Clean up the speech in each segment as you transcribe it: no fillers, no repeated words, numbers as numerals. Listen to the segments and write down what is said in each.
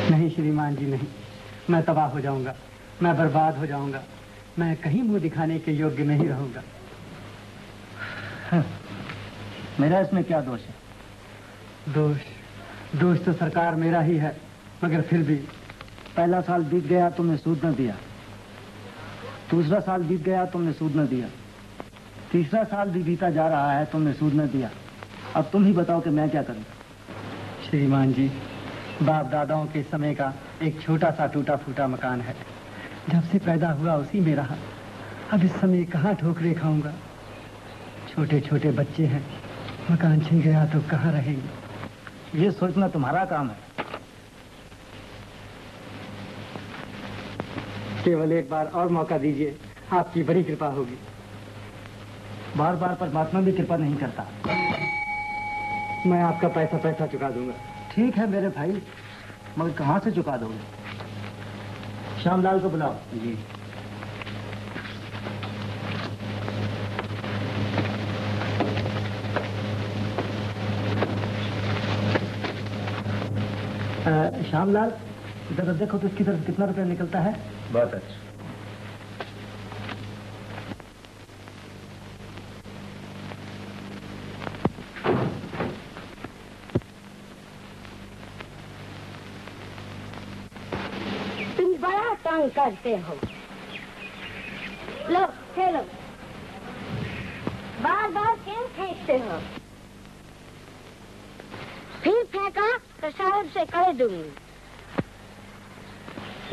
नहीं श्रीमान जी नहीं, मैं तबाह हो जाऊंगा, मैं बर्बाद हो जाऊंगा, मैं कहीं मुंह दिखाने के योग्य नहीं रहूंगा। मेरा इसमें क्या दोष है? दोष तो सरकार मेरा ही है, मगर फिर भी। पहला साल बीत गया, तुमने सूद न दिया। दूसरा साल बीत गया, तुमने सूद न दिया। तीसरा साल भी बीता जा रहा है, तुमने सूद न दिया। अब तुम ही बताओ कि मैं क्या करूं? श्रीमान जी, बाप दादाओं के समय का एक छोटा सा टूटा फूटा मकान है, जब से पैदा हुआ उसी में रहा। अब इस समय कहाँ ठोकरे खाऊंगा? छोटे छोटे बच्चे हैं, मकान छिन गया तो कहाँ रहेंगे? ये सोचना तुम्हारा काम है। केवल एक बार और मौका दीजिए, आपकी बड़ी कृपा होगी। बार बार परमात्मा भी कृपा नहीं करता। मैं आपका पैसा चुका दूंगा। ठीक है मेरे भाई, मगर कहाँ से चुका दोगे? श्यामलाल को बुलाओ। जी। श्यामलाल, इधर देखो तो इसकी तरफ कितना रुपया निकलता है। बहुत अच्छा। तुम बड़ा तंग करते हो। लो खेलो। बार बार क्यों फेंकते हो? फिर फेंका तो साहब से कह दूंगी।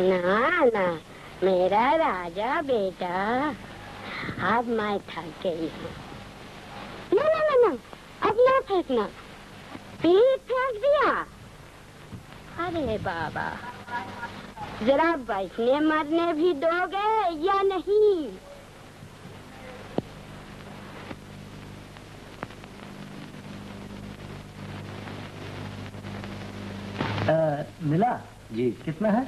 ना ना मेरा राजा बेटा, अब मैं थक गई हूँ। ना ना ना ना, अब ना फेंकना। फिर फेंक दिया। अरे बाबा, जरा बैठने मरने भी दोगे या नहीं? मिला जी। कितना है?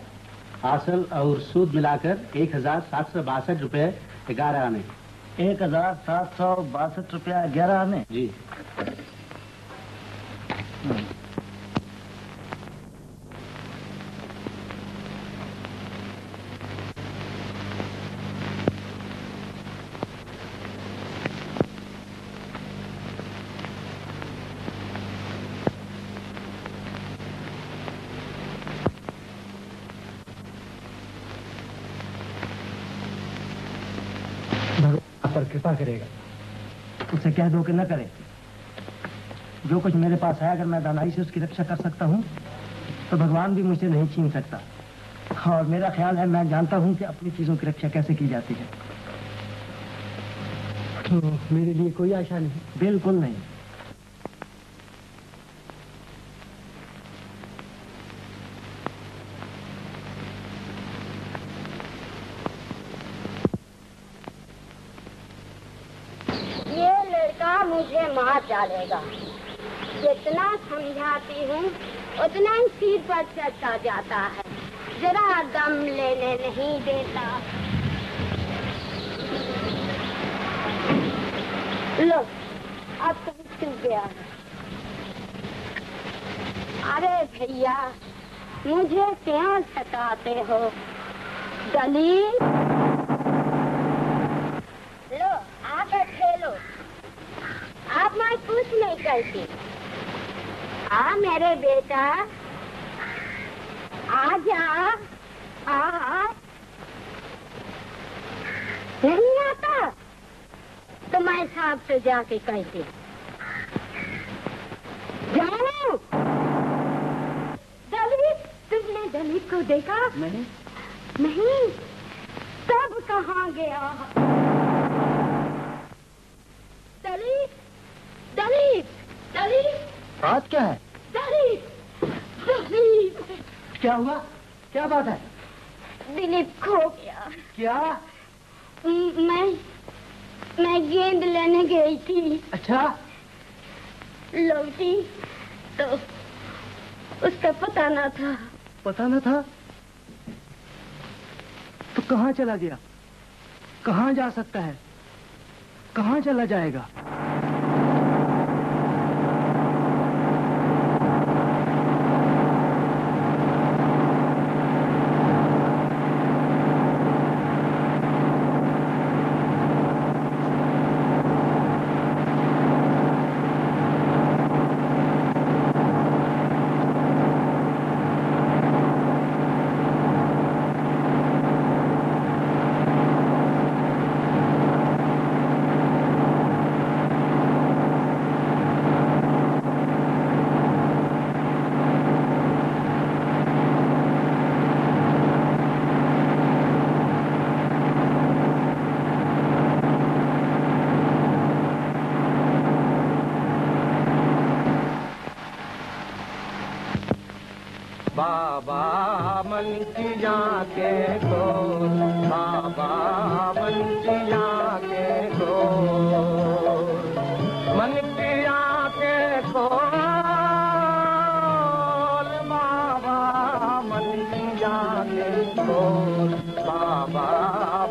असल और सूद मिलाकर 1762 रुपये 11 आने। 1762 रुपया 11 आने। जी। पर कृपा करेगा। उसे कह दो कि न करे। जो कुछ मेरे पास है, अगर मैं दानाई से उसकी रक्षा कर सकता हूँ तो भगवान भी मुझसे नहीं छीन सकता। और मेरा ख्याल है, मैं जानता हूँ कि अपनी चीजों की रक्षा कैसे की जाती है। तो मेरे लिए कोई आशा नहीं? बिल्कुल नहीं। मुझे मार डालेगा। जितना समझाती हूँ उतना ही सिर पर चढ़ता जाता है, जरा दम लेने नहीं देता। लो, अब तो चुप गया। अरे भैया, मुझे क्यों सताते हो? दलील लो, आकर खेलो। अब मैं कुछ नहीं करती। मेरे बेटा, आ जा। नहीं आता तो मैं साहब से जाके कहती। जाओ। दलित, तुमने दलित को देखा? नहीं। नहीं, तब कहाँ गया? दलित, दलित, दलित। बात क्या है? दलित, दलित। क्या हुआ? क्या बात है? दिलीप खो गया। क्या? मैं गेंद लेने गई थी। अच्छा। लौटी तो उसका पता न था। पता न था? तो कहाँ चला गया? कहाँ जा सकता है? कहाँ चला जाएगा? बाबा मन की आंखें खोल, बाबा मन की आंखें खोल, मन की आंखें खोल, बाबा मन की आंखें खोल, बाबा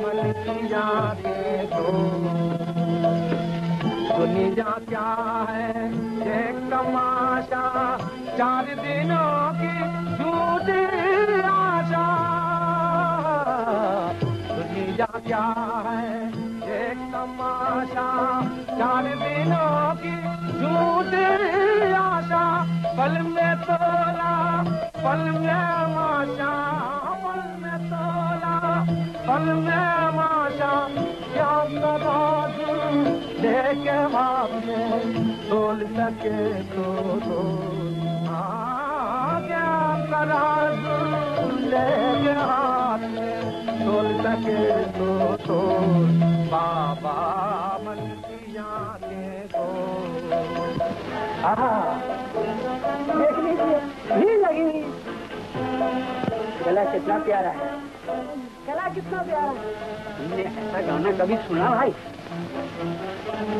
मन की आंखें खोल। दुनिया क्या है ये तमाशा, 4 दिनों की झूठी आशा। दुनिया क्या है ये तमाशा, 4 दिनों की झूठी आशा। पल में तोला पल में माशा, पल में तोला पल में माशा। क्या तराजू लेके हाथ में तोल सके तो क्या तराजू लेके हाथ में तोल सके तो बाबा मन की आंखें खोल। देख लीजिए भीड़ लगी हुई। गला कितना प्यारा है, गला कितना प्यारा है। तुमने ऐसा गाना कभी सुना भाई?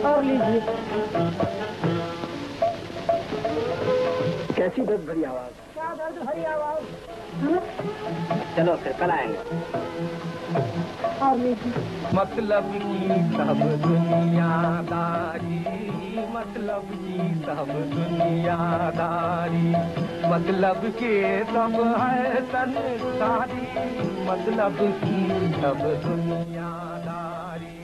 और लीजिए। कैसी दर्द भरी आवाज, क्या दर्द भरी आवाज। चलो फिर कल आएंगे। और लीजिए। मतलब की सब दुनियादारी, मतलब की सब दुनियादारी, मतलब के सब है संसारी, मतलब की सब दुनियादारी,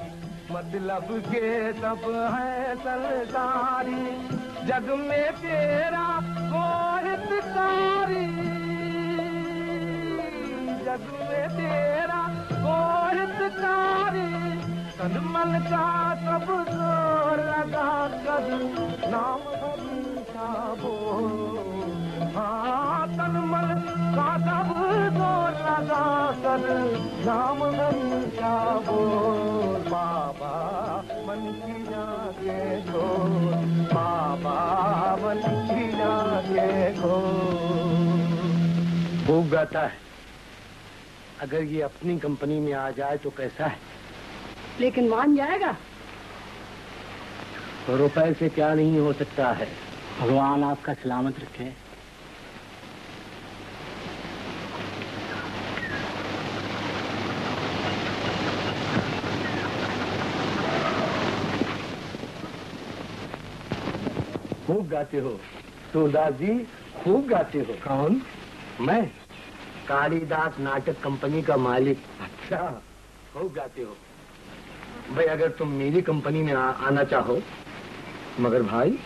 मतलब के सब है संसारी। जग में तेरा कोई हितकारी, जग में तेरा कोई हितकारी। तन मन का सब जोर लगा कर नाम हरि का बोल। हाँ तन मन का सब जोर लगा कर नाम हरि का बोल। बाबा मन की आंखें खोल, बाबा मन की आंखें खोल। खूब गाता है। अगर ये अपनी कंपनी में आ जाए तो कैसा है? लेकिन मान जाएगा। रुपए से क्या नहीं हो सकता है। भगवान आपका सलामत रखे। खूब गाते हो सूरदास जी, खूब गाते हो। कौन? मैं कालिदास नाटक कंपनी का मालिक। अच्छा, खूब गाते हो भाई। अगर तुम मेरी कंपनी में आना चाहो। मगर भाई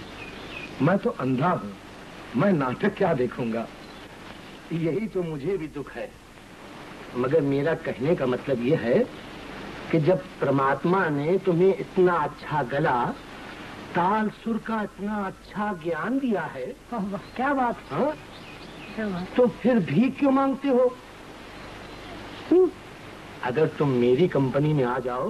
मैं तो अंधा हूँ, मैं नाटक क्या देखूंगा। यही तो मुझे भी दुख है। मगर मेरा कहने का मतलब ये है कि जब परमात्मा ने तुम्हें इतना अच्छा गला, ताल सुर का इतना अच्छा ज्ञान दिया है। क्या बात। हाँ? तो फिर भी क्यों मांगते हो? अगर तुम मेरी कंपनी में आ जाओ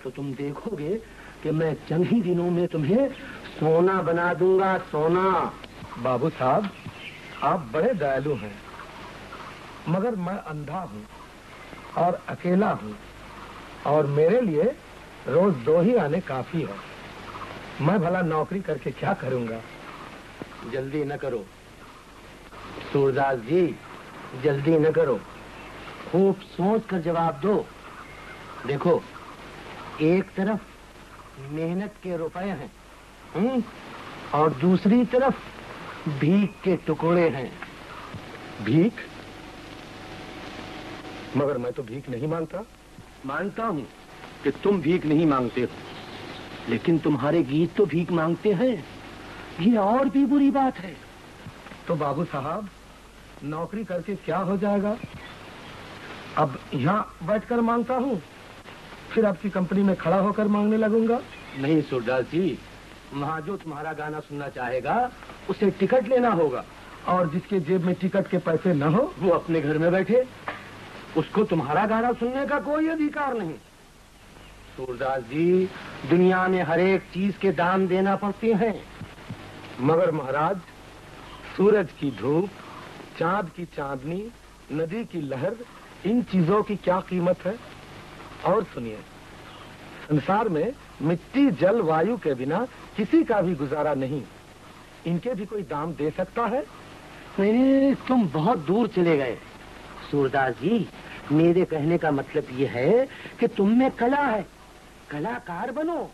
तो तुम देखोगे कि मैं चंद ही दिनों में तुम्हें सोना बना दूंगा, सोना। बाबू साहब आप बड़े दयालु हैं, मगर मैं अंधा हूँ और अकेला हूँ और मेरे लिए रोज 2 ही आने काफी है। मैं भला नौकरी करके क्या करूँगा। जल्दी न करो सूरदास जी, जल्दी न करो। खूब सोच कर जवाब दो। देखो, एक तरफ मेहनत के रुपए हैं और दूसरी तरफ भीख के टुकड़े हैं। भीख? मगर मैं तो भीख नहीं मांगता। मानता हूँ कि तुम भीख नहीं मांगते हो, लेकिन तुम्हारे गीत तो भीख मांगते हैं। ये और भी बुरी बात है। तो बाबू साहब नौकरी करके क्या हो जाएगा। अब यहाँ बैठकर मांगता हूँ, फिर आपकी कंपनी में खड़ा होकर मांगने लगूंगा। नहीं सूरदास जी, वहाँ जो तुम्हारा गाना सुनना चाहेगा उसे टिकट लेना होगा, और जिसके जेब में टिकट के पैसे न हो वो अपने घर में बैठे। उसको तुम्हारा गाना सुनने का कोई अधिकार नहीं। सूरदास जी, दुनिया में हर एक चीज के दाम देना पड़ते हैं। मगर महाराज सूरज की धूप, चांद की चांदनी, नदी की लहर, इन चीजों की क्या कीमत है? और सुनिए, संसार में मिट्टी, जल, वायु के बिना किसी का भी गुजारा नहीं। इनके भी कोई दाम दे सकता है? नहीं, तुम बहुत दूर चले गए सूरदास जी। मेरे कहने का मतलब ये है कि तुम में कला है, कलाकार बनो।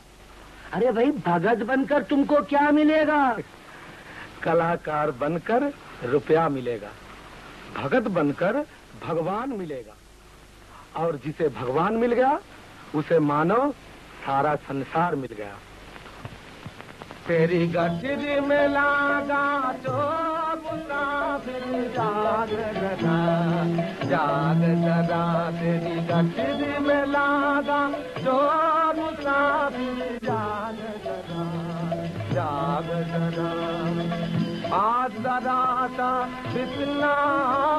अरे भाई, भगत बनकर तुमको क्या मिलेगा? कलाकार बनकर रुपया मिलेगा, भगत बनकर भगवान मिलेगा, और जिसे भगवान मिल गया उसे मानो सारा संसार मिल गया। तेरी गठरी में लागा जो मुसाफिर जाग जरा, जाग जरा। तेरी गठरी में लागा जो मुसाफिर जाग जरा, जाग जरा। आज जरा सा कितना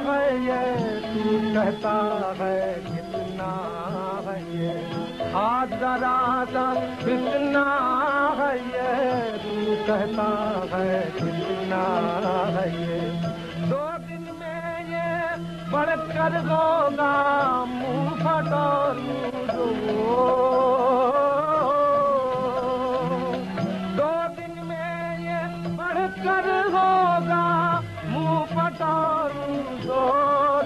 है ये, तू कहता है कितना है ये। आज जरा सा कितना है ये, तू कहता है कितना है ये। 2 दिन में ये बढ़कर होगा मुंह फटोर। 2 दिन में ये बढ़कर होगा मुंह फटोर।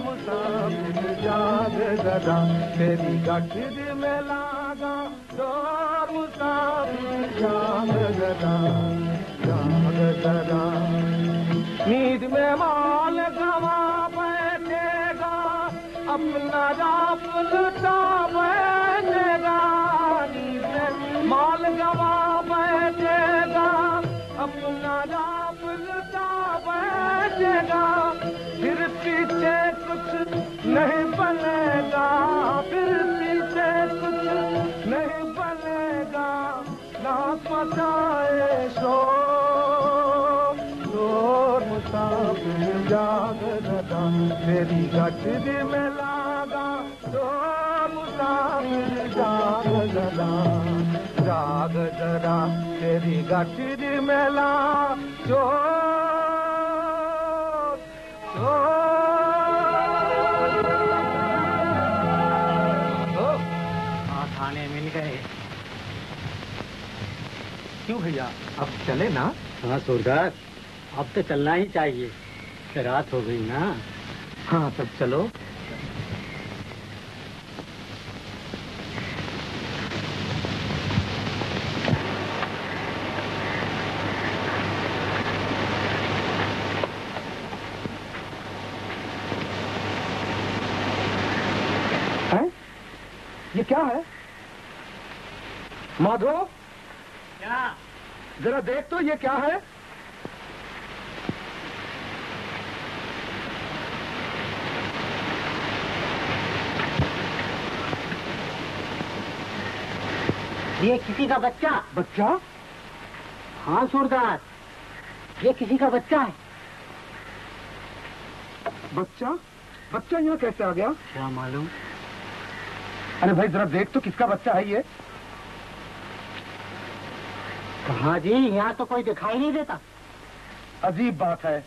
मुसाफिर जाग जरा, तेरी गठरी में लागा डोर। मुसाफिर जाग जरा, जाग जरा। नींद में माल गवा बैठेगा, अपना राप लुटा बैठेगा। नींद में माल गवा बैठेगा, अपना राप लुटा बैठेगा। फिर पीछे कुछ नहीं बनेगा, फिर पीछे कुछ नहीं बनेगा। ना मचाए शोर, शोर। मुसाफिर जाग जरा, तेरी गठरी में लागा शोर। मुसाफिर जाग जरा, जाग जरा। तेरी गठरी में ला शोर, शोर। थाने मिल गए। क्यों भैया, अब चले ना? हाँ सूरदास, अब तो चलना ही चाहिए, रात हो गई ना। हाँ, तब चलो। ये क्या है माधो? क्या? जरा देख तो, ये क्या है? ये किसी का बच्चा। बच्चा? हाँ सूरदास, ये किसी का बच्चा है। बच्चा? बच्चा यहाँ कैसे आ गया? क्या मालूम। अरे भाई, जरा देख तो, किसका बच्चा है ये? कहाँ जी, यहाँ तो कोई दिखाई नहीं देता। अजीब बात है,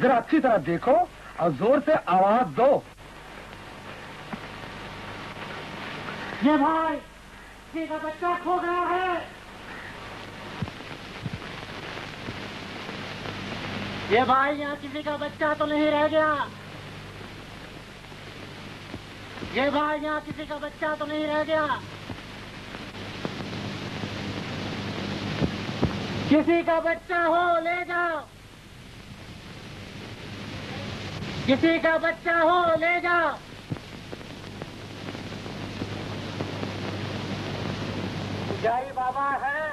जरा अच्छी तरह देखो और जोर से आवाज दो। ये भाई, किसी का बच्चा खो गया है। ये भाई, यहाँ किसी का बच्चा तो नहीं रह गया। ये भाई, यहाँ किसी का बच्चा तो नहीं रह गया। किसी का बच्चा हो ले जाओ, किसी का बच्चा हो ले जाओ। पुजारी बाबा है।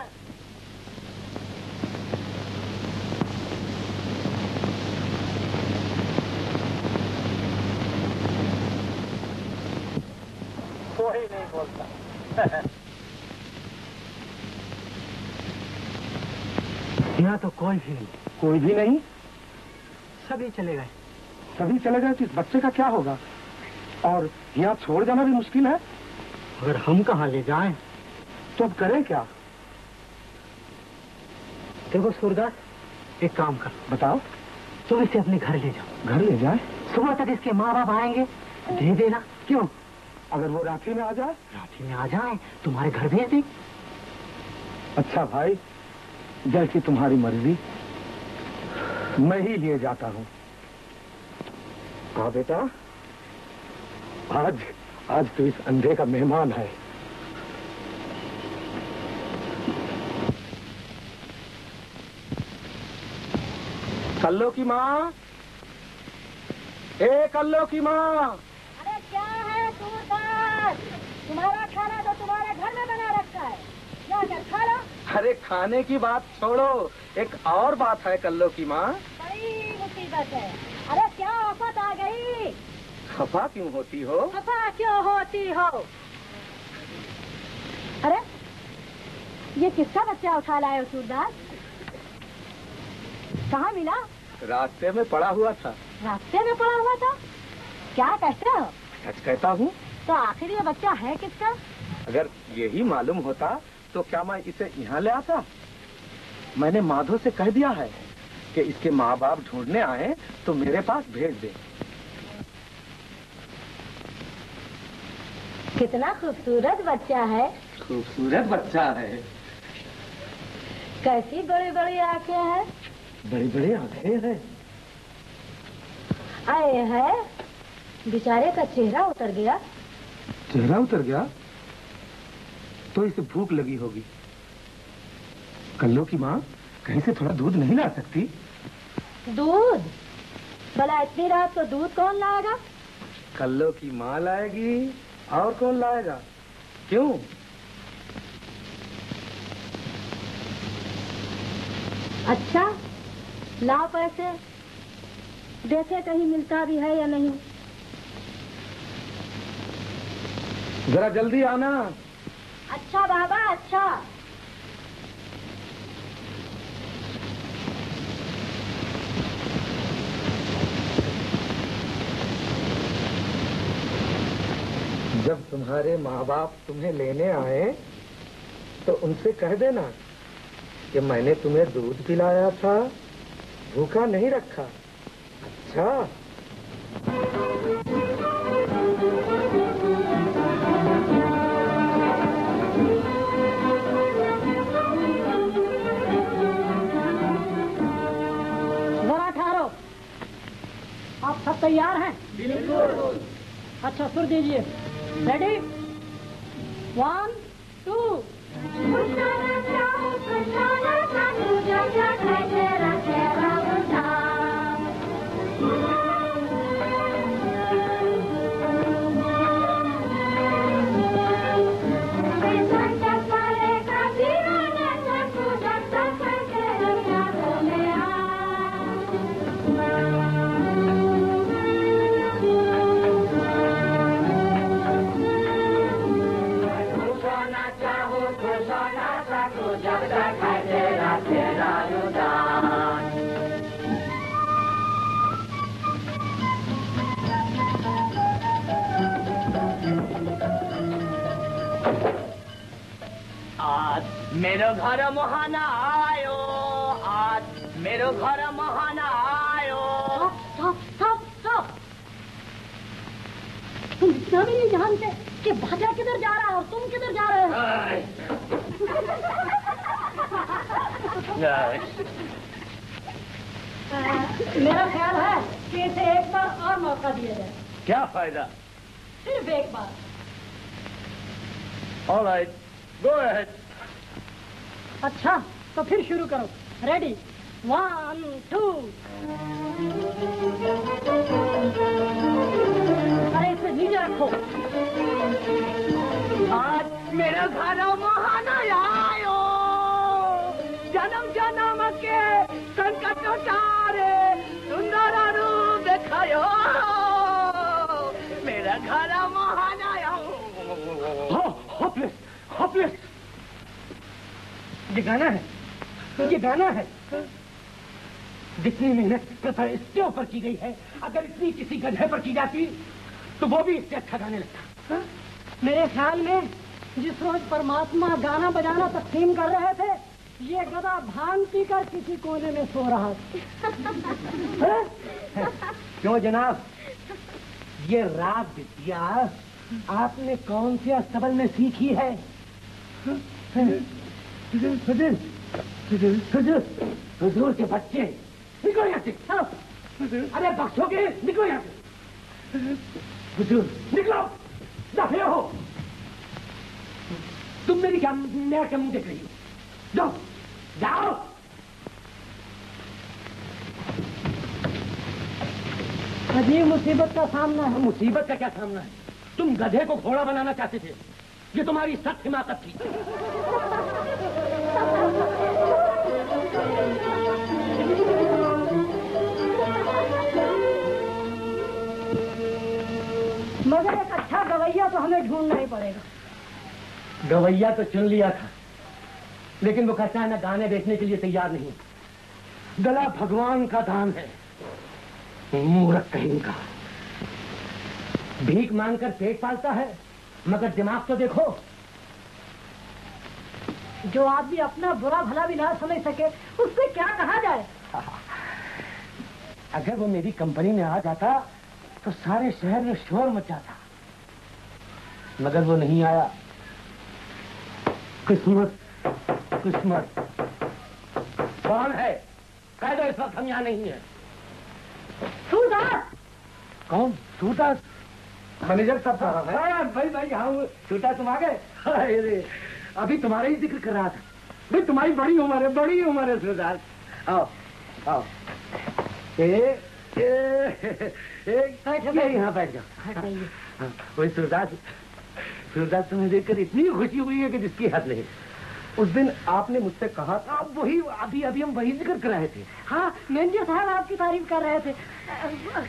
कोई नहीं बोलता। यहाँ तो कोई भी नहीं। कोई भी नहीं? सभी चले गए। सभी चले गए तो इस बच्चे का क्या होगा? और यहाँ छोड़ जाना भी मुश्किल है। अगर हम कहाँ ले जाएं? तो अब करें क्या? देखो सूरदास, एक काम कर। बताओ। तुम इसे अपने घर ले जाओ। घर ले जाए? सुबह तक इसके माँ बाप आएंगे, दे देना। क्यों? अगर वो रात्रि में आ जाए? रात्रि में आ जाए, तुम्हारे घर भेज दें। अच्छा भाई, जैसी तुम्हारी मर्जी, मैं ही लिए जाता हूँ। हाँ बेटा, आज तो इस अंधे का मेहमान है। कल्लो की माँ, कल्लो की माँ। अरे क्या है सूरदास, तुम्हारा खाना तो तुम्हारे घर में बना रखा है, जाकर खा लो। अरे खाने की बात छोड़ो, एक और बात है कल्लो की माँ। बड़ी मुसीबत है। अरे क्या आफत आ गई? खफा क्यों होती हो? खफा क्यों होती हो? अरे ये किसका बच्चा उठा लाए हो सूरदास? कहाँ मिला? रास्ते में पड़ा हुआ था। रास्ते में पड़ा हुआ था? क्या कहते हो? सच कहता हूँ। तो आखिर ये बच्चा है किसका? अगर यही मालूम होता तो क्या मैं इसे यहाँ ले आता? मैंने माधो से कह दिया है कि इसके माँ बाप ढूंढने आए तो मेरे पास भेज दे। कितना खूबसूरत बच्चा है। खूबसूरत बच्चा है। कैसी बड़ी बड़ी आंखें हैं। बड़ी बड़ी आंखें हैं। आए है, बेचारे का चेहरा उतर गया। चेहरा उतर गया? तो इसे भूख लगी होगी। कल्लो की माँ, कहीं से थोड़ा दूध नहीं ला सकती? दूध? भला इतनी रात को दूध कौन लाएगा? कल्लो की माँ लाएगी, और कौन लाएगा? क्यों? अच्छा, लाओ पैसे, देखे कहीं मिलता भी है या नहीं। जरा जल्दी आना। अच्छा बाबा, अच्छा। जब तुम्हारे माँ बाप तुम्हें लेने आए तो उनसे कह देना कि मैंने तुम्हें दूध पिलाया था, भूखा नहीं रखा। अच्छा? जरा ठहरो, आप सब तैयार हैं? बिल्कुल। अच्छा सुर दीजिए। रेडी? 1, 2। मेरो घर मोहना आयो, आज मेरो घर मोहना आयो। स्टॉप। तुम इतना भी नहीं जानते कि भाजा किधर जा रहा है और तुम किधर जा रहे हो। मेरा ख्याल है कि इसे एक बार और मौका दिया जाए। क्या फायदा? सिर्फ एक बार। All right, go ahead. अच्छा, तो फिर शुरू करो। रेडी? 1, 2। अरे इसे नीचे रखो। आज मेरे घर मोहना आयो, जन्म जन्म के संकट टारे सुंदर रूप दिखायो, मेरा घर मोहना आयो। होपलेस। ये गाना है। जितनी मेहनत प्रोफेसर इसके ऊपर की गई है, अगर इतनी किसी गधे पर की जाती तो वो भी इससे अच्छा गाने लगता। मेरे ख्याल में जिस रोज परमात्मा गाना बजाना तस्लीम कर रहे थे, ये गधा भांग पीकर किसी कोने में सो रहा था। क्यों जनाब, ये रात बिटिया आपने कौन से अस्तबल में सीखी है? हुजूर के बच्चे, निकलो यहाँ से। अरे बख्शोगे, निकलो यहाँ से। हुजूर निकलो, दफे हो। तुम मेरी क्या मेरा क्या मुंह देख रही हो? जाओ जाओ। अजीब मुसीबत का सामना है। मुसीबत का क्या सामना है? तुम गधे को घोड़ा बनाना चाहते थे, ये तुम्हारी सख्त हिमाकत थी। मगर एक अच्छा गवैया तो हमें ढूंढना ही पड़ेगा। गवैया तो चुन लिया था, लेकिन वो कहता है ना गाने बेचने के लिए तैयार नहीं। गला भगवान का दान है। मूर्ख कहीं का, भीख मांगकर पेट पालता है, मगर दिमाग तो देखो। जो आदमी अपना बुरा भला भी ना समझ सके, उससे क्या कहा जाए? अगर वो मेरी कंपनी में आ जाता तो सारे शहर में शोर मच जाता, मगर वो नहीं आया। किस्मत किस्मत। कौन है? कह दो इस वक्त हम यहाँ नहीं है। सूरदास। कौन? सूरदास मैनेजर साहब आ रहा है। भाई भाई हाँ सूरदास, तुम आ गए? अरे अभी तुम्हारा ही जिक्र कर रहा था। भाई तुम्हारी बड़ी उम्र है सूरदास। आओ आओ। यहाँ बैठ जाओ। वही सूरदास तुम्हें देखकर इतनी खुशी हुई है कि जिसकी हद नहीं। उस दिन आपने मुझसे कहा था, वही अभी हम वही जिक्र कर रहे थे। हाँ मैनेजर साहब आपकी तारीफ कर रहे थे।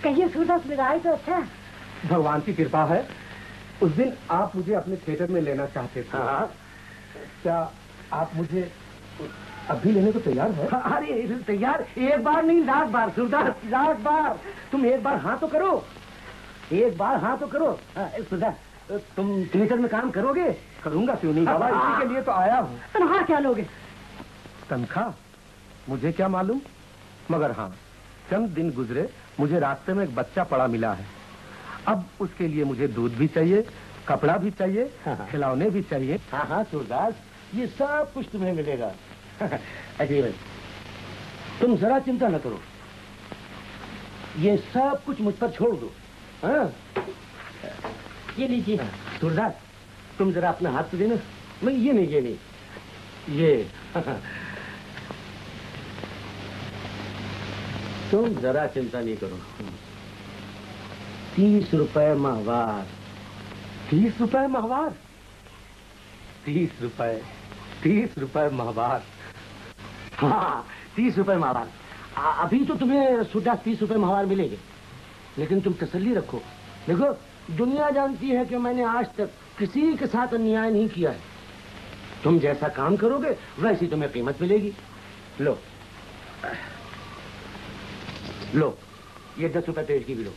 कहिए सूरदास, मिजाज तो अच्छा है। भगवान की कृपा है। उस दिन आप मुझे अपने थिएटर में लेना चाहते थे। हाँ। क्या आप मुझे अभी लेने को तैयार है? अरे तैयार एक बार नहीं, लाख बार सूरदास, लाख बार। तुम एक बार हाँ तो करो, एक बार हाँ तो करो। सूरदास तुम थिएटर में काम करोगे? करूंगा, क्यों नहीं बाबा, इसी के लिए तो आया हूँ। तनख्वाह क्या लोगे? तनख्वाह मुझे क्या मालूम, मगर हाँ चंद दिन गुजरे, मुझे रास्ते में एक बच्चा पड़ा मिला है। अब उसके लिए मुझे दूध भी चाहिए, कपड़ा भी चाहिए, खिलौने भी चाहिए। हाँ हाँ सूरदास, ये सब कुछ तुम्हें मिलेगा। अजय तुम जरा चिंता न करो, ये सब कुछ मुझ पर छोड़ दो। हाँ ये लीजिए। सूरदास तुम जरा अपना हाथ तो देना। नहीं ये नहीं ये तुम जरा चिंता नहीं करो। 30 रुपए माहवार। 30 रुपए माहवार? 30 रुपए माहवार। हाँ 30 रुपए माहवार। अभी तो तुम्हें सूरदास 30 रुपए माहवार मिलेंगे, लेकिन तुम तसल्ली रखो। देखो दुनिया जानती है कि मैंने आज तक किसी के साथ अन्याय नहीं किया है। तुम जैसा काम करोगे वैसी तुम्हें कीमत मिलेगी। लो लो ये 10 रुपए तेल की भी लो।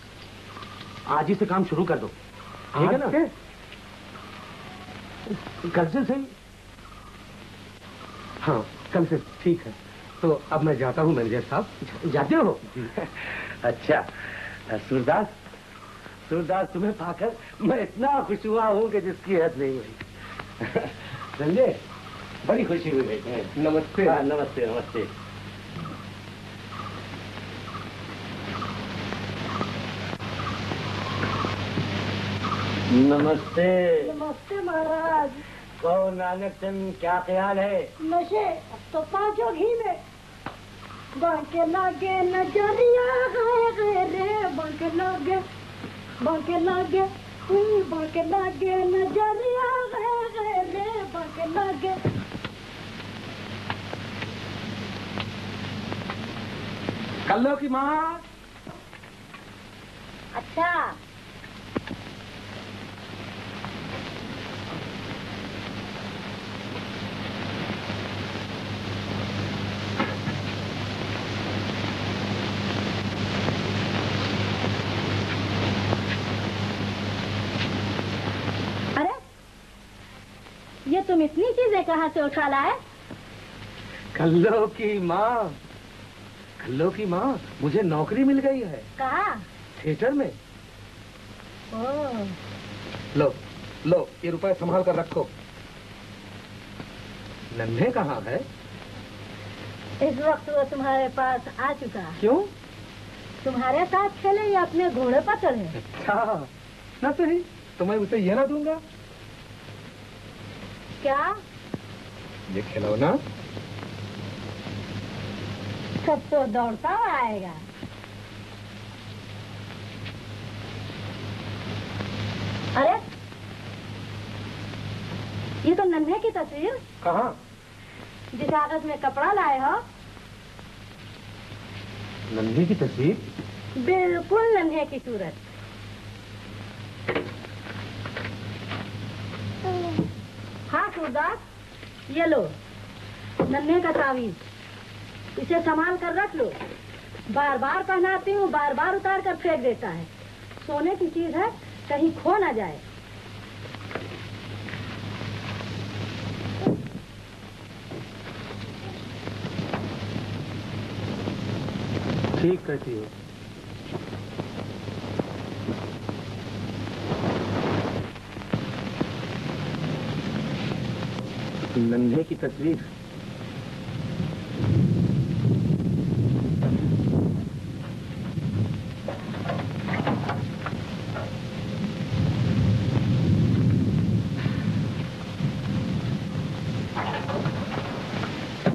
आज ही से काम शुरू कर दो, ठीक है ना? कल से सही? हाँ कल से ठीक है। तो अब मैं जाता हूँ मैनेजर साहब। जाते हो? अच्छा सूरदास तुम्हें पाकर मैं इतना खुश हुआ हूँ कि जिसकी हद नहीं हुई। संजय बड़ी खुशी हुई है। नमस्ते। हाँ, नमस्ते नमस्ते। नमस्ते। नमस्ते महाराज। कहो नानक चंद, क्या ख्याल है? नशे तो 5 घी में बांके लागे नजरिया गए रे, बांके लागे बांके लागे नजरिया गए रे, बांके लागे। कल्लो की माँ। अच्छा ये तुम इतनी चीजें कहाँ से उठा लाए? कल्लो की माँ, कल्लो की माँ, मुझे नौकरी मिल गई है। कहाँ? थिएटर में। ओह। लो लो, ये रुपए संभाल कर रखो। नन्हे कहाँ है? इस वक्त वो तुम्हारे पास आ चुका है। क्यों? तुम्हारे साथ खेले या अपने घोड़े पर चढ़े? अच्छा, ना सही तो मैं उसे ये ना दूंगा। क्या? ये खिलौना सबको दौड़ता हुआ आएगा। अरे, ये तो नन्हे की तस्वीर। कहाँ? जिस कागज में कपड़ा लाए हो। नन्हे की तस्वीर? बिल्कुल नन्हे की सूरत। हाँ सूरदास, ये लो नन्हे का तावीज। इसे संभाल कर रख लो। बार बार पहनाती हूँ, बार बार उतार कर फेंक देता है। सोने की चीज है, कहीं खो ना जाए। ठीक कहती हो। नन्हे की तस्वीर।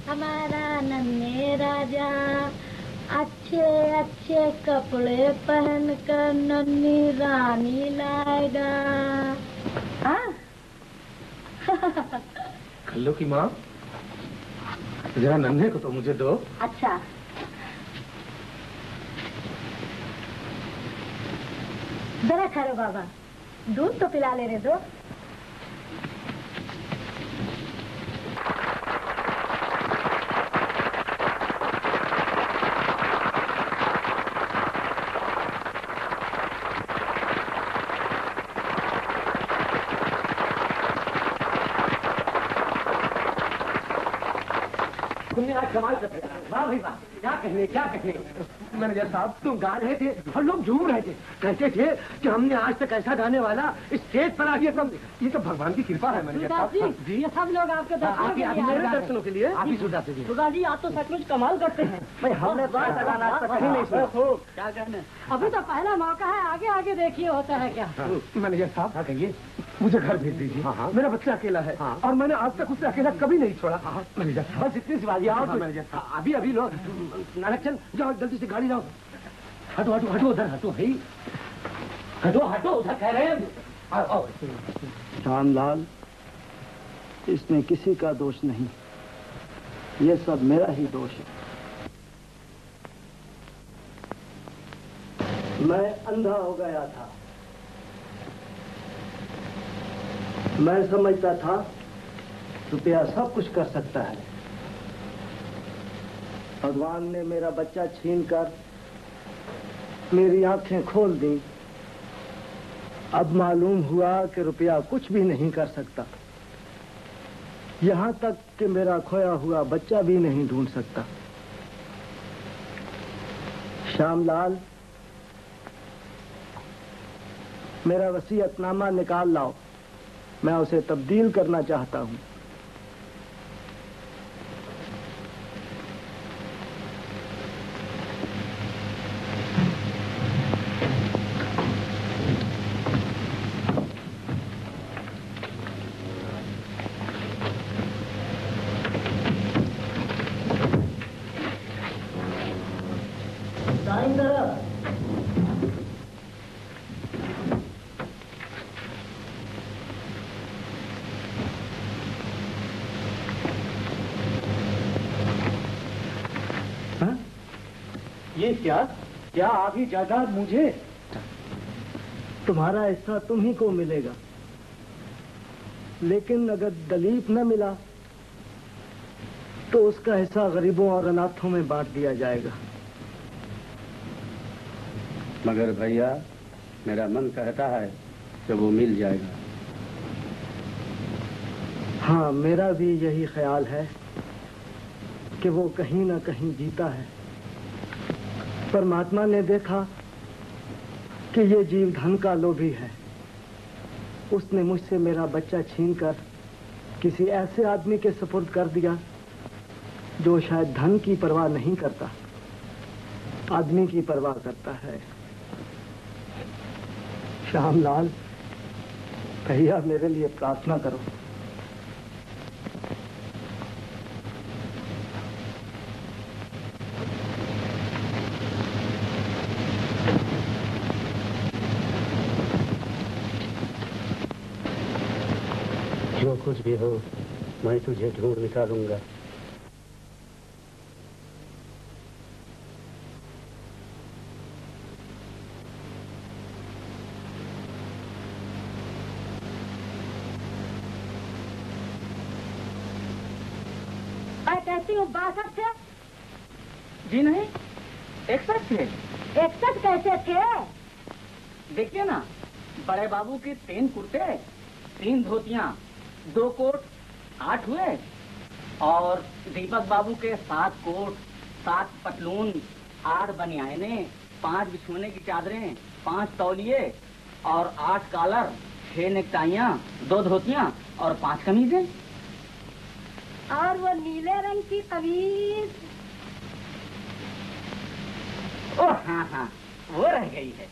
हमारा नन्हे राजा अच्छे अच्छे कपड़े पहन कर नन्ही रानी लाएगा। हाँ? कल्लो की माँ, जरा नन्हे को तो मुझे दो। अच्छा। जरा ठहरो बाबा, दूध तो पिला ले रहे दो। तुमने आज कमाल कर दिया। वाह भाई वाह, क्या कहने क्या कहने। मैनेजर साहब, तुम गा रहे थे और लोग झूम रहे थे, कहते थे कि हमने आज तक ऐसा गाने वाला स्टेज पर आ गया। ये तो भगवान की कृपा है मैनेजर साहब जी। ये सब लोग आपके दर्शनों के लिए आप ही सुधा से सुधा जी, आप तो सचमुच कमाल करते हैं। भाई हमने तो ऐसा गाना आज तक कहीं नहीं सुना। क्या कहने, अभी तो पहला मौका है, आगे आगे देखिए होता है क्या। मैनेजर साहब, हाँ कहिए। मुझे घर भेज दीजिए। हाँ। मेरा बच्चा अकेला है। हाँ। और मैंने आज तक उसे अकेला कभी नहीं छोड़ा। मैनेजर साहब, बस इतनी सी बात। आओ मैनेजर साहब, अभी अभी लो। नानक चल जाओ, जल्दी से गाड़ी लाओ। हटो हटो हटो, उधर हटो भाई, हटो हटो, उधर कह रहे हैं। आओ आओ। श्यामलाल, इसमें किसी का दोष नहीं, ये सब मेरा ही दोष है। मैं अंधा हो गया था। मैं समझता था रुपया सब कुछ कर सकता है। भगवान ने मेरा बच्चा छीनकर मेरी आंखें खोल दी। अब मालूम हुआ कि रुपया कुछ भी नहीं कर सकता, यहाँ तक कि मेरा खोया हुआ बच्चा भी नहीं ढूंढ सकता। श्यामलाल, मेरा वसीयतनामा निकाल लाओ, मैं उसे तब्दील करना चाहता हूँ। ये क्या क्या आधी जायदाद मुझे? तुम्हारा हिस्सा तुम ही को मिलेगा, लेकिन अगर दलीप न मिला तो उसका हिस्सा गरीबों और अनाथों में बांट दिया जाएगा। मगर भैया, मेरा मन कहता है कि वो मिल जाएगा। हाँ, मेरा भी यही ख्याल है कि वो कहीं ना कहीं जीता है। परमात्मा ने देखा कि ये जीव धन का लोभी है। उसने मुझसे मेरा बच्चा छीनकर किसी ऐसे आदमी के सुपुर्द कर दिया जो शायद धन की परवाह नहीं करता, आदमी की परवाह करता है। श्यामलाल, भैया मेरे लिए प्रार्थना करो। जो कुछ भी हो, मैं तुझे ढूंढ निकालूंगा। मैं कहती हूँ 62 थे। जी नहीं, 61 थे। 61 कैसे थे? देखिए ना, बड़े बाबू के 3 कुर्ते, 3 धोतियां, 2 कोट, 8 हुए। और दीपक बाबू के 7 कोट, 7 पतलून, 8 बनियाने, 5 बिछोने की चादरें, 5 तौलिए और 8 कॉलर, 6 नेकटाइयां, 2 धोतियां और 5 कमीजें। और वो नीले रंग की कमीज? ओह हाँ हाँ, वो रह गई है।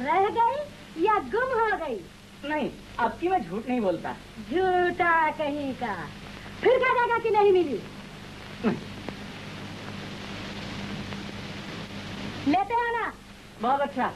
रह गई या गुम हो गई? नहीं, अब की मैं झूठ नहीं बोलता। झूठा कहीं का। फिर क्या कहेगा कि नहीं मिली? लेते आना। बहुत अच्छा।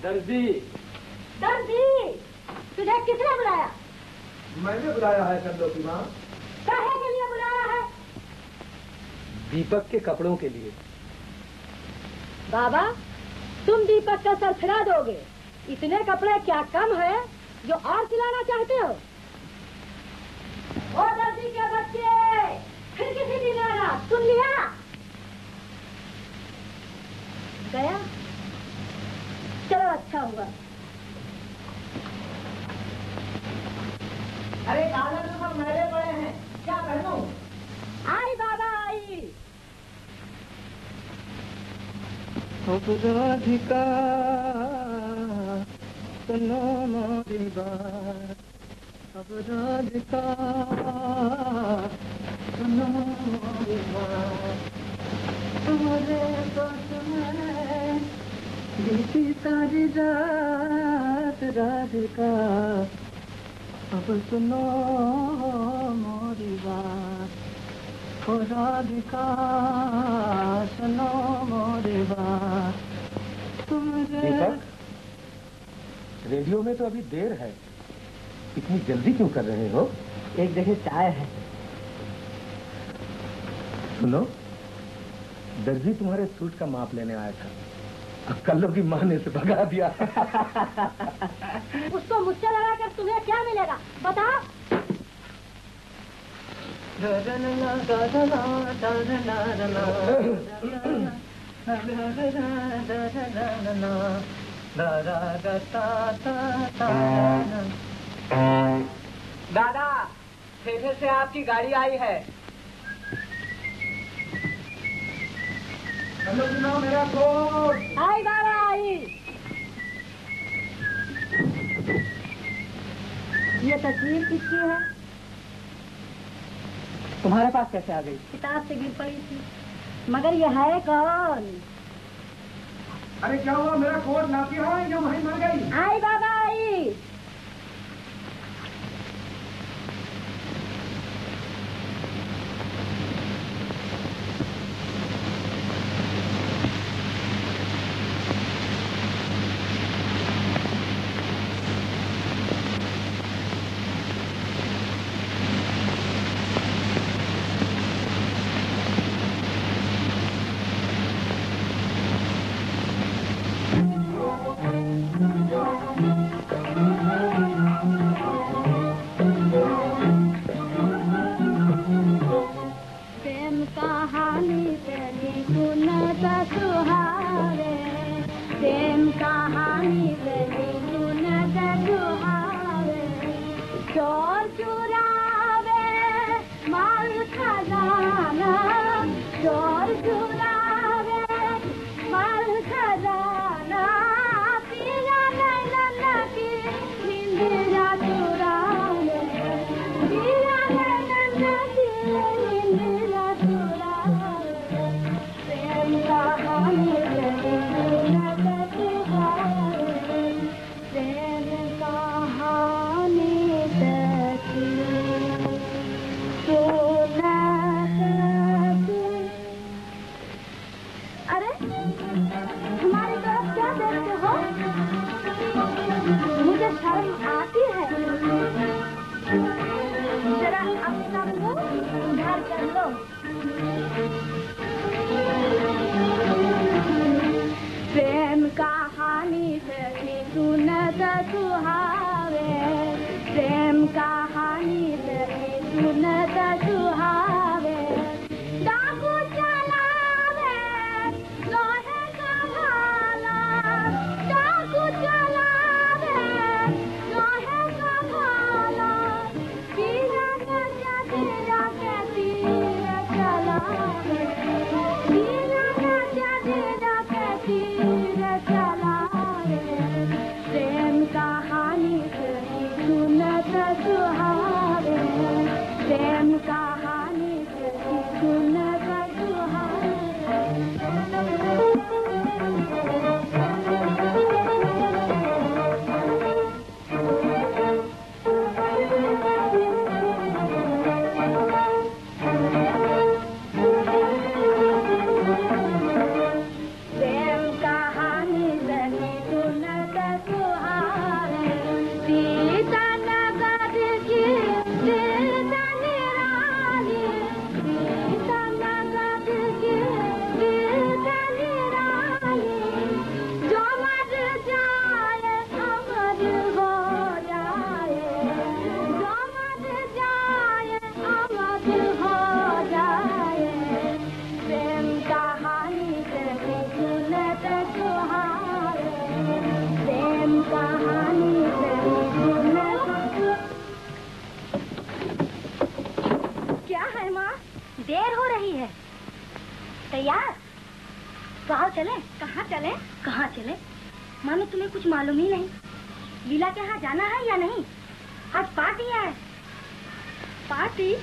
दर्जी। दर्जी, तुझे किसने बुलाया? मैंने बुलाया है कंदो की माँ। काहे के लिए बुलाया है? दीपक के कपड़ों के लिए। बाबा, तुम दीपक का सर फिरा दोगे। इतने कपड़े क्या कम है जो और सिलाना चाहते हो? ओ दर्जी के बच्चे, फिर किसी दिन आना, सुन लिया? गया? चलो अच्छा हुआ। अरे काला तो सब मेरे पड़े हैं, क्या पहनूं? आई बाबा आई। अब राधिका सुनो मोरी बात, अब राधिका सुनो मोरी बात, तुम्हारे पास में बीती सारी रात राधिका, अब सुनो मोरी बात, ओ राधिका सुनो मोरी बात, दीपक, रेडियो में तो अभी देर है, इतनी जल्दी क्यों कर रहे हो? एक जगह चाय है। सुनो, दर्जी तुम्हारे सूट का माप लेने आया था। अब कल्लो की माँ ने इसे भगा दिया। उसको मुझसे लगाकर तुम्हें क्या मिलेगा बताओ? दादा, ठेके से आपकी गाड़ी आई है। कल्लो की माँ, मेरा कोट। आई बाबा आई। ये तस्वीर किसकी है? तुम्हारे पास कैसे आ गई? किताब से गिर पड़ी थी। मगर ये है कौन? अरे क्या हुआ, मेरा कोट लाती हो या वहीं मर गई? आई बाबा आई। प्रेम कहानी तेरी सुनत सुहावे, प्रेम कहानी तेरी सुनत सुहावे। चोर चुरावे माल खजाना, चोर चुरावे माल खजाना, पिया नैनन की निंदिया चुरावे, पिया नैनन की निंदिया चुरावे। प्रेम कहानी तेरी सुनत सुहावे, प्रेम कहानी तेरी सुनत। अरे हमारी तरफ क्या देखते हो? मुझे शर्म आती है। जरा अपना मुंह उधार कर लो। प्रेम कहानी तेरी सुनत सुहावे, प्रेम कहानी तेरी सुनत सुहावे। डाकू चलावे लोहे का भाला, डाकू चलावे लोहे का भाला, तीरा के जजीरा के तीर चलावे, तीरा के जजीरा के तीर चलावे। प्रेम कहानी तेरी सुनत सुहावे, प्रेम कहानी तेरी सुनत सुहावे। प्रेम कहानी तेरी सुनत सुहावे। सीता नगर की सीता निराली, सीता नगर की सीता निराली। जो मर जाए अमर हो जाए, जो मर जाए अमर हो जाए। प्रेम कहानी तेरी सुनत सुहावे, प्रेम कहानी तेरी सुनत। क्या है माँ? देर हो रही है। तैयार? तो आओ चले। कहाँ चले? कहाँ चले? मानो तुम्हें कुछ मालूम ही नहीं। लीला के यहाँ जाना है या नहीं? आज पार्टी है। पार्टी?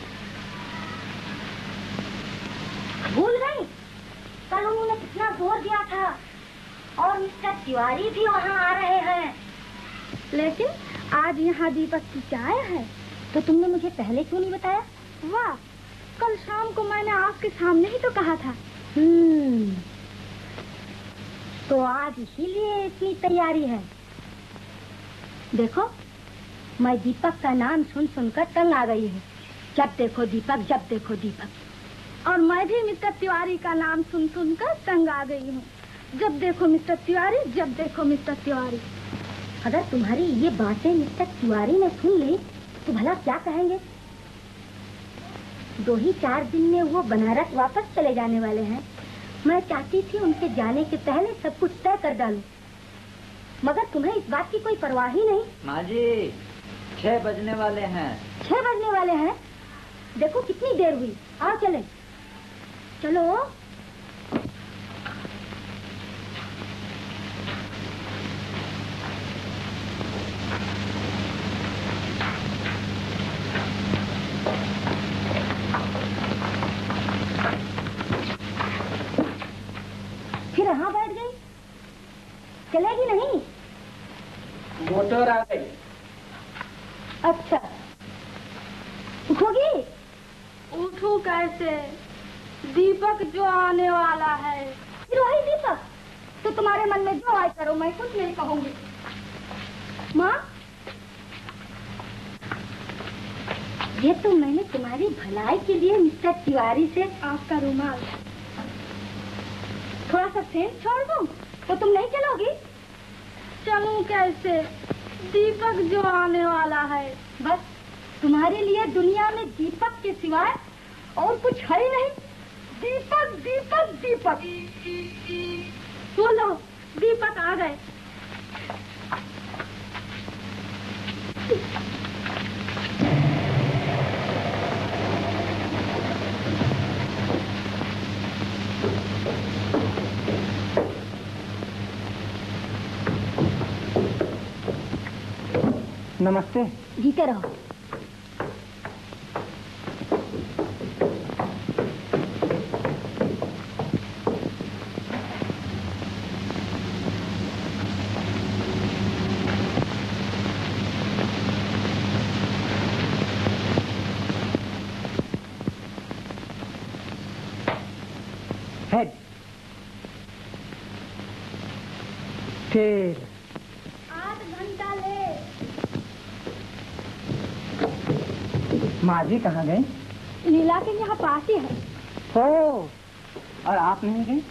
भूल गई? कल उन्होंने कितना जोर दिया था और मिस्टर तिवारी भी वहाँ आ रहे हैं। लेकिन आज यहाँ दीपक की चाय है, तो तुमने मुझे पहले क्यों नहीं बताया? वाह, कल शाम को मैंने आपके सामने ही तो कहा था। तो आज इसीलिए इतनी तैयारी है। देखो, मैं दीपक का नाम सुन सुनकर तंग आ गई हूँ। जब देखो दीपक, जब देखो दीपक। और मैं भी मिस्टर तिवारी का नाम सुन सुनकर तंग आ गई हूँ। जब देखो मिस्टर तिवारी, जब देखो मिस्टर तिवारी। अगर तुम्हारी ये बातें मिस्टर तिवारी ने सुन ली तो भला क्या कहेंगे? 2 ही 4 दिन में वो बनारस वापस चले जाने वाले हैं। मैं चाहती थी उनके जाने के पहले सब कुछ तय कर डालूं, मगर तुम्हें इस बात की कोई परवाह ही नहीं। माँ जी, 6 बजने वाले हैं। 6 बजने वाले हैं? देखो कितनी देर हुई। आओ चले। चलो। फिर यहाँ बैठ गई, चलेगी नहीं? मोटर आ गई। अच्छा, उठोगी? उठूं कैसे? दीपक जो आने वाला है। फिर वही दीपक? तो तुम्हारे मन में जो आए करो, मैं कुछ नहीं कहूंगी। माँ, ये तो मैंने तुम्हारी भलाई के लिए मिस्टर तिवारी से आपका रुमाल, थोड़ा सा सेंट छोड़ दूं तो तुम नहीं चलोगी? चलूं कैसे? दीपक जो आने वाला है। बस तुम्हारे लिए दुनिया में दीपक के सिवाय और कुछ है ही नहीं। दीपक दीपक दीपक। बोलो, दीपक आ गए। नमस्ते। जीते रहो। Head, tell. 8 घंटा ले। माँ जी कहाँ गए? लीला के यहाँ पास ही है। हो, और आप नहीं गई?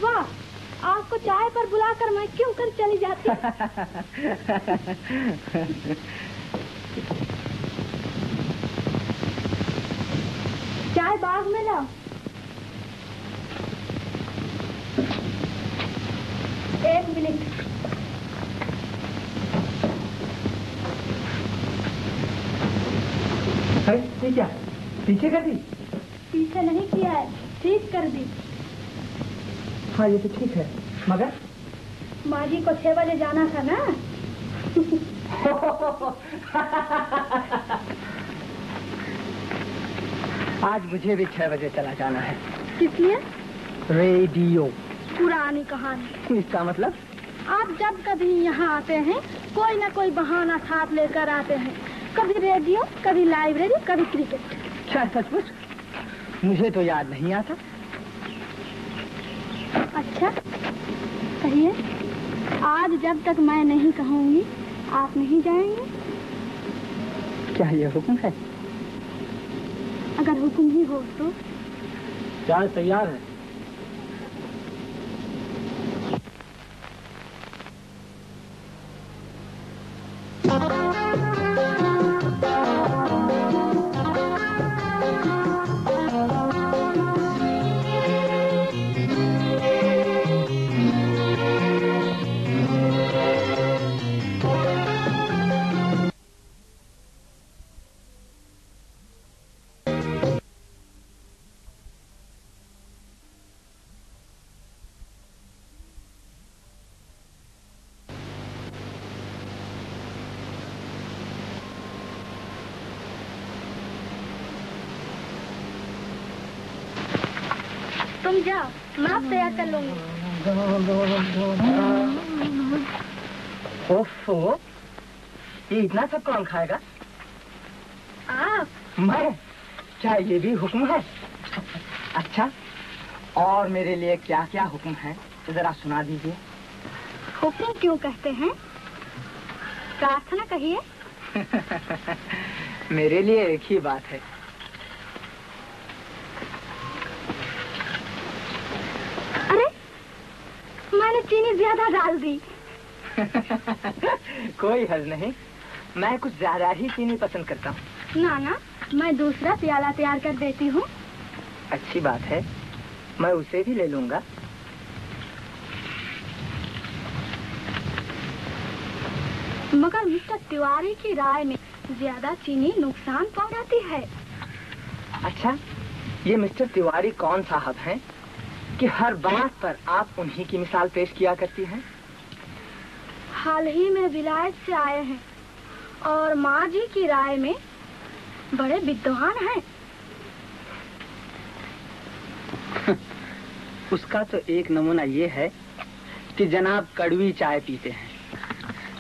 वाह, आपको चाय पर बुलाकर मैं क्यों कर चली जाती। चाय बाग में लाओ। एक मिनट। ये क्या पीछे कर दी? पीछे नहीं किया है, ठीक कर दी। हाँ ये तो ठीक है, मगर माँ जी को 6 बजे जाना था ना। आज मुझे भी 6 बजे चला जाना है। किस लिए? रेडियो। पुरानी कहानी। इसका मतलब? आप जब कभी यहाँ आते हैं कोई न कोई बहाना साथ लेकर आते हैं। कभी रेडियो, कभी लाइब्रेरी, कभी क्रिकेट। क्या सचमुच? मुझे तो याद नहीं आता। अच्छा, कहिए। आज जब तक मैं नहीं कहूँगी आप नहीं जाएंगे? क्या ये हुक्म है? अगर हुक्म ही हो तो। चाय तैयार है। तुम जाओ, मैं आप तैयार कर लूंगी। ओफो, ये इतना सब कौन खाएगा? आप? मैं? क्या ये भी हुक्म है? अच्छा, और मेरे लिए क्या क्या हुक्म है तो जरा सुना दीजिए। हुक्म क्यों कहते हैं? प्रार्थना कहिए। मेरे लिए एक ही बात है। अरे, मैंने चीनी ज्यादा डाल दी। कोई हर्ज नहीं, मैं कुछ ज्यादा ही चीनी पसंद करता हूँ। ना ना, मैं दूसरा प्याला तैयार कर देती हूँ। अच्छी बात है, मैं उसे भी ले लूंगा। मगर मिस्टर तिवारी की राय में ज्यादा चीनी नुकसान पहुंचाती है। अच्छा, ये मिस्टर तिवारी कौन साहब हैं कि हर बात पर आप उन्हीं की मिसाल पेश किया करती हैं? हाल ही में विलायत से आए हैं और माँ जी की राय में बड़े विद्वान हैं। उसका तो एक नमूना ये है कि जनाब कड़वी चाय पीते हैं।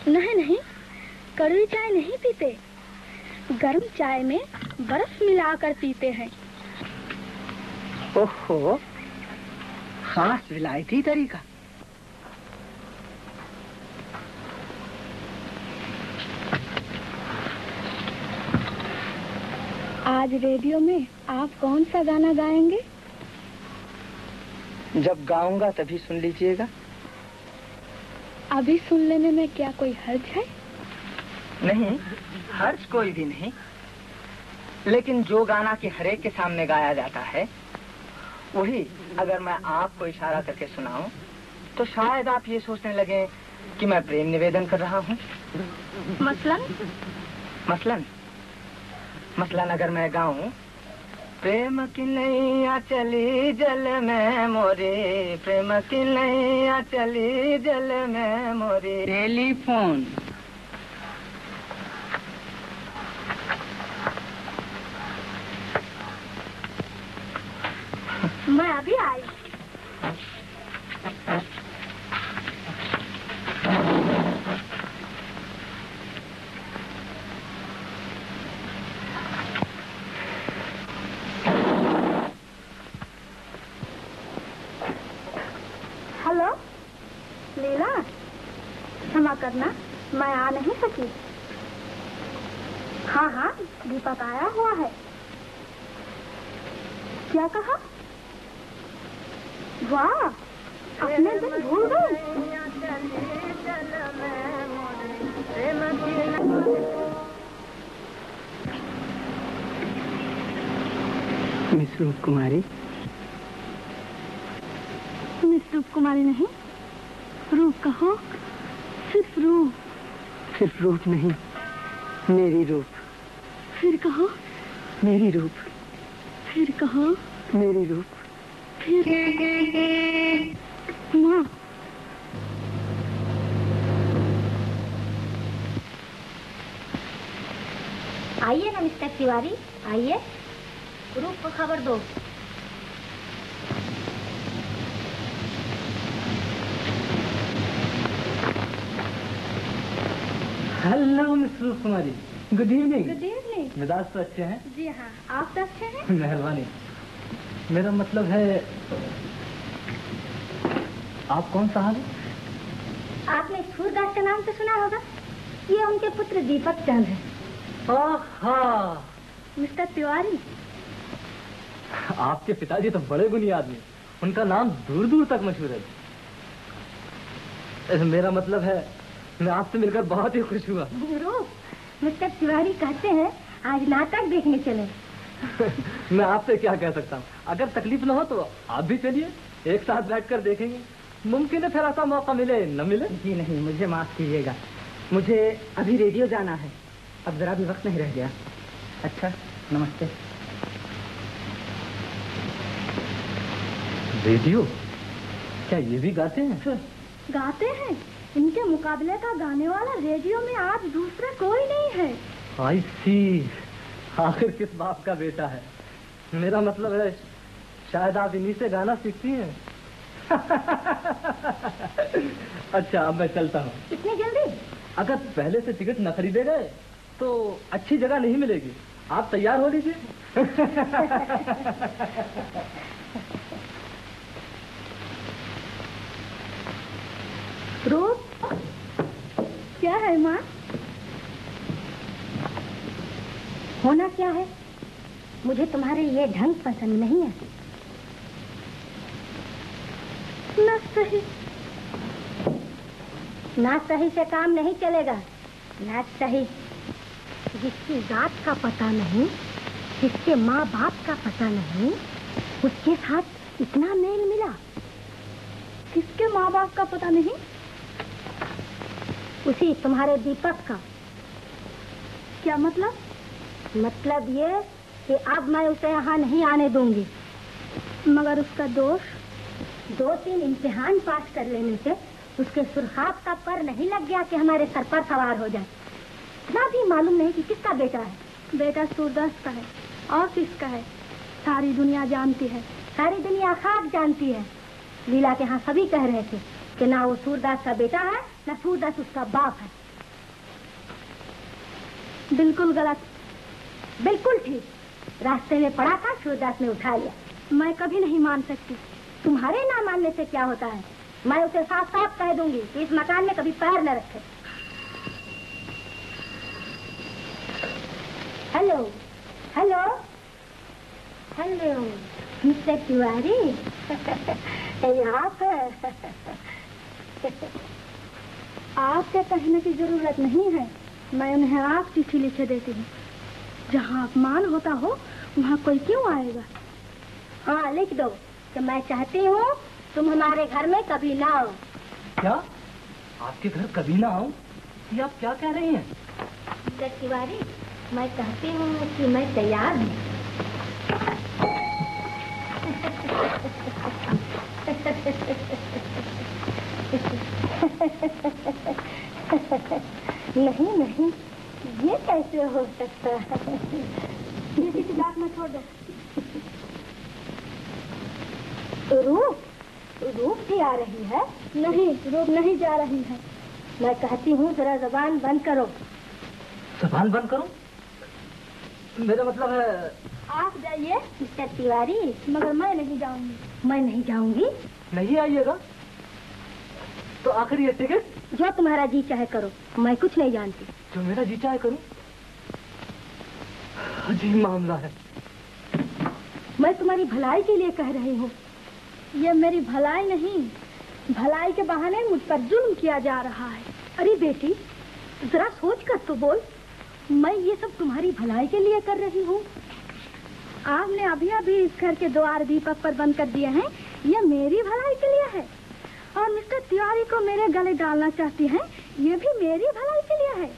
नहीं नहीं, कड़वी चाय नहीं पीते, गर्म चाय में बर्फ मिलाकर पीते हैं। ओहो, खास विलायती तरीका। आज रेडियो में आप कौन सा गाना गाएंगे? जब गाऊंगा तभी सुन लीजिएगा। अभी सुन लेने में क्या कोई हर्ज है? नहीं, हर्ज कोई भी नहीं। लेकिन जो गाना कि हरेक के सामने गाया जाता है, वही अगर मैं आपको इशारा करके सुनाऊं तो शायद आप ये सोचने लगे कि मैं प्रेम निवेदन कर रहा हूँ। मसलन अगर मैं गाऊं, प्रेम की नैया चली जल में मोरे, प्रेम की नैया चली जल में मोरे, टेलीफोन। मैं अभी आई। हेलो लीला, क्षमा करना मैं आ नहीं सकी। हाँ, दीपक आया हुआ है। क्या कहा? वाह, अपने दिन भूल गए। मिस रूप कुमारी। मिस रूप कुमारी नहीं, रूप कहो, सिर्फ रूप। सिर्फ रूप नहीं, मेरी रूप। फिर कहो, मेरी रूप। फिर कहो, मेरी रूप। फिर माँ। आइए ना मिस्टर तिवारी, आइए, रूप को खबर दो। हेलो मिस रूप कुमारी, गुड इवनिंग। Good evening. मिजाज तो अच्छे हैं? जी हाँ, आप तो अच्छे हैं। मेहरबानी। मेरा मतलब है, आप कौन साहब? आपने सूरदास का नाम तो सुना होगा, ये उनके पुत्र दीपक चंद है। ओह, मिस्टर तिवारी। आपके पिताजी तो बड़े गुणी आदमी, उनका नाम दूर दूर तक मशहूर है। मेरा मतलब है, मैं आपसे मिलकर बहुत ही खुश हुआ। मिस्टर तिवारी कहते हैं आज नाटक देखने चले। मैं आपसे क्या कह सकता हूँ, अगर तकलीफ न हो तो आप भी चलिए, एक साथ बैठकर देखेंगे। मुमकिन है फिर ऐसा मौका मिले न मिले। जी नहीं, मुझे माफ कीजिएगा, मुझे अभी रेडियो जाना है, अब जरा भी वक्त नहीं रह गया। अच्छा, नमस्ते। रेडियो? क्या ये भी गाते हैं? गाते हैं, इनके मुकाबले का गाने वाला रेडियो में आज दूसरा कोई नहीं है। आई सी, आखिर किस बाप का बेटा है। मेरा मतलब है, शायद आप इन्हीं से गाना सीखती हैं। अच्छा, अब मैं चलता हूँ। इतनी जल्दी? अगर पहले से टिकट न खरीदे गए तो अच्छी जगह नहीं मिलेगी। आप तैयार हो लीजिए। रूप, क्या है माँ? होना क्या है? मुझे तुम्हारे ये ढंग पसंद नहीं है। ना सही, ना सही से काम नहीं चलेगा। ना सही, जिसकी जात का पता नहीं, जिसके माँ बाप का पता नहीं, उसके साथ इतना मेल मिला। किसके माँ बाप का पता नहीं? उसी तुम्हारे दीपक का। क्या मतलब? मतलब ये कि अब मैं उसे यहाँ नहीं आने दूंगी। मगर उसका दोष, 2-3 इम्तिहान पास कर लेने से उसके सुरखाब का पर नहीं लग गया कि हमारे सर पर सवार हो जाए। इतना भी मालूम नहीं कि किसका बेटा है। बेटा सूरदास का है। और किसका है? सारी दुनिया जानती है, सारी दुनिया खाक जानती है। लीला के यहाँ सभी कह रहे थे कि ना वो सूरदास का बेटा है, ना सूरदास उसका बाप है। बिल्कुल गलत, बिल्कुल ठीक। रास्ते में पड़ा था, सूरदास ने उठा लिया। मैं कभी नहीं मान सकती। तुम्हारे ना मानने से क्या होता है? मैं उसे साफ साफ कह दूंगी कि इस मकान में कभी पैर न रखे। Hello hello hello mister Tiwari. आप आपसे कहने की जरूरत नहीं है, मैं उन्हें आप चिट्ठी लिखे देती हूँ। जहाँ अपमान होता हो वहाँ कोई क्यों आएगा? हाँ लिख दो कि मैं चाहती हूँ तुम हमारे घर में कभी ना आओ। क्या? आपके घर कभी ना आऊं? ये आप क्या कह रही हैं? तिवारी, मैं कहती हूँ कि मैं तैयार हूँ। नहीं नहीं, ये कैसे हो सकता है? ये किसी बात में छोड़ दो। रूप भी आ रही है? नहीं, रूप नहीं जा रही है। मैं कहती हूँ जरा जबान बंद करो। जबान बंद करो? मेरा मतलब है आप जाइए मिस्टर तिवारी, मगर मैं नहीं जाऊंगी। मैं नहीं जाऊंगी। नहीं आइएगा तो आखिर ये टिकट? जो तुम्हारा जी चाहे करो, मैं कुछ नहीं जानती। जो मेरा जी चाहे करूं? अजीब मामला है। मैं तुम्हारी भलाई के लिए कह रही हूँ। ये मेरी भलाई नहीं, भलाई के बहाने मुझ पर जुल्म किया जा रहा है। अरे बेटी, जरा सोच कर तो बोल। मैं ये सब तुम्हारी भलाई के लिए कर रही हूँ। आपने अभी अभी इस घर के द्वार दीपक पर बंद कर दिए हैं, ये मेरी भलाई के लिए है। और मिस्टर तिवारी को मेरे गले डालना चाहती हैं, ये भी मेरी भलाई के लिए है।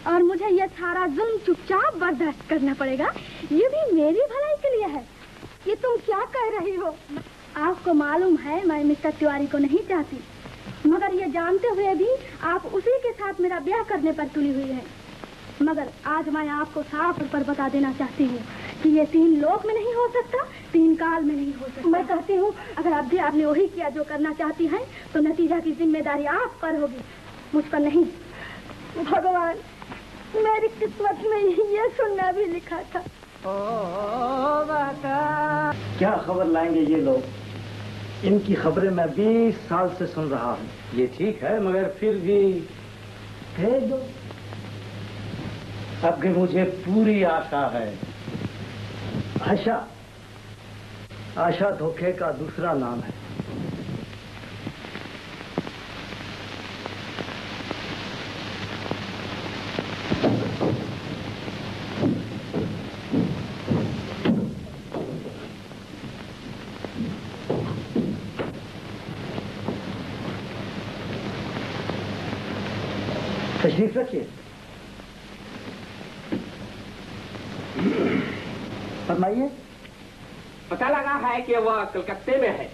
और मुझे ये सारा जुल्म चुपचाप बर्दाश्त करना पड़ेगा, ये भी मेरी भलाई के लिए है। ये तुम क्या कह रही हो? आपको मालूम है मैं मिस्टर तिवारी को नहीं चाहती, मगर ये जानते हुए भी आप उसी के साथ मेरा ब्याह करने पर तुली हुई है। मगर आज मैं आपको साफ तौर पर बता देना चाहती हूँ कि ये 3 लोक में नहीं हो सकता, 3 काल में नहीं हो सकता। मैं कहती हूँ अगर अब भी आपने वही किया जो करना चाहती हैं, तो नतीजा की जिम्मेदारी आप पर होगी, मुझ पर नहीं। भगवान, मेरी किस्मत में ये सुनना भी लिखा था। क्या खबर लाएंगे ये लोग? इनकी खबरें मैं 20 साल से सुन रहा हूँ। ये ठीक है, मगर फिर भी भेज दो। अब कि मुझे पूरी आशा है। आशा? आशा धोखे का दूसरा नाम है। तशरीफ रखिए। फरमाइए। पता लगा है कि वह कलकत्ते में है।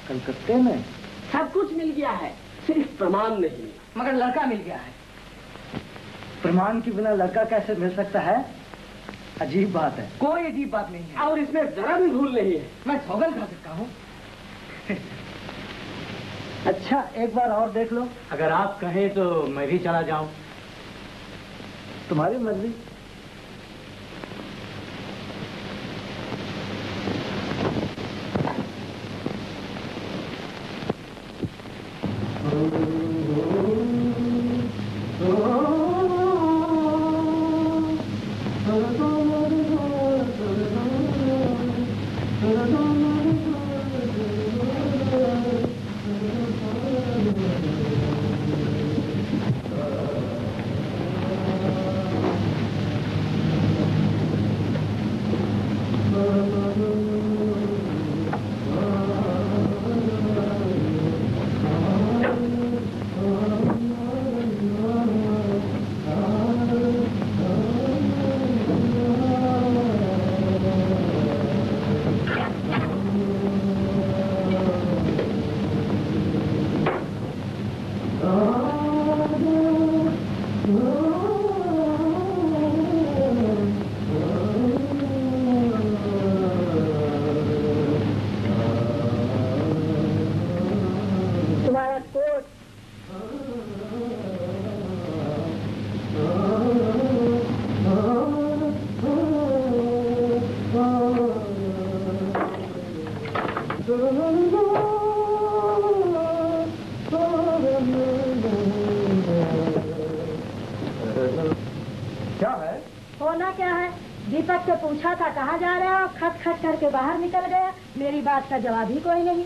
कलकत्ते में? सब कुछ मिल गया है, सिर्फ प्रमाण नहीं, मगर लड़का मिल गया है। प्रमाण के बिना लड़का कैसे मिल सकता है? अजीब बात है। कोई अजीब बात नहीं है, और इसमें जरा भी भूल नहीं है। मैं सौगंध खा सकता हूँ। अच्छा, एक बार और देख लो। अगर आप कहें तो मैं भी चला जाऊं। तुम्हारी मर्जी। क्या है? होना क्या है? दीपक से पूछा था कहाँ जा रहे हो, खट खट करके बाहर निकल गया। मेरी बात का जवाब ही कोई नहीं।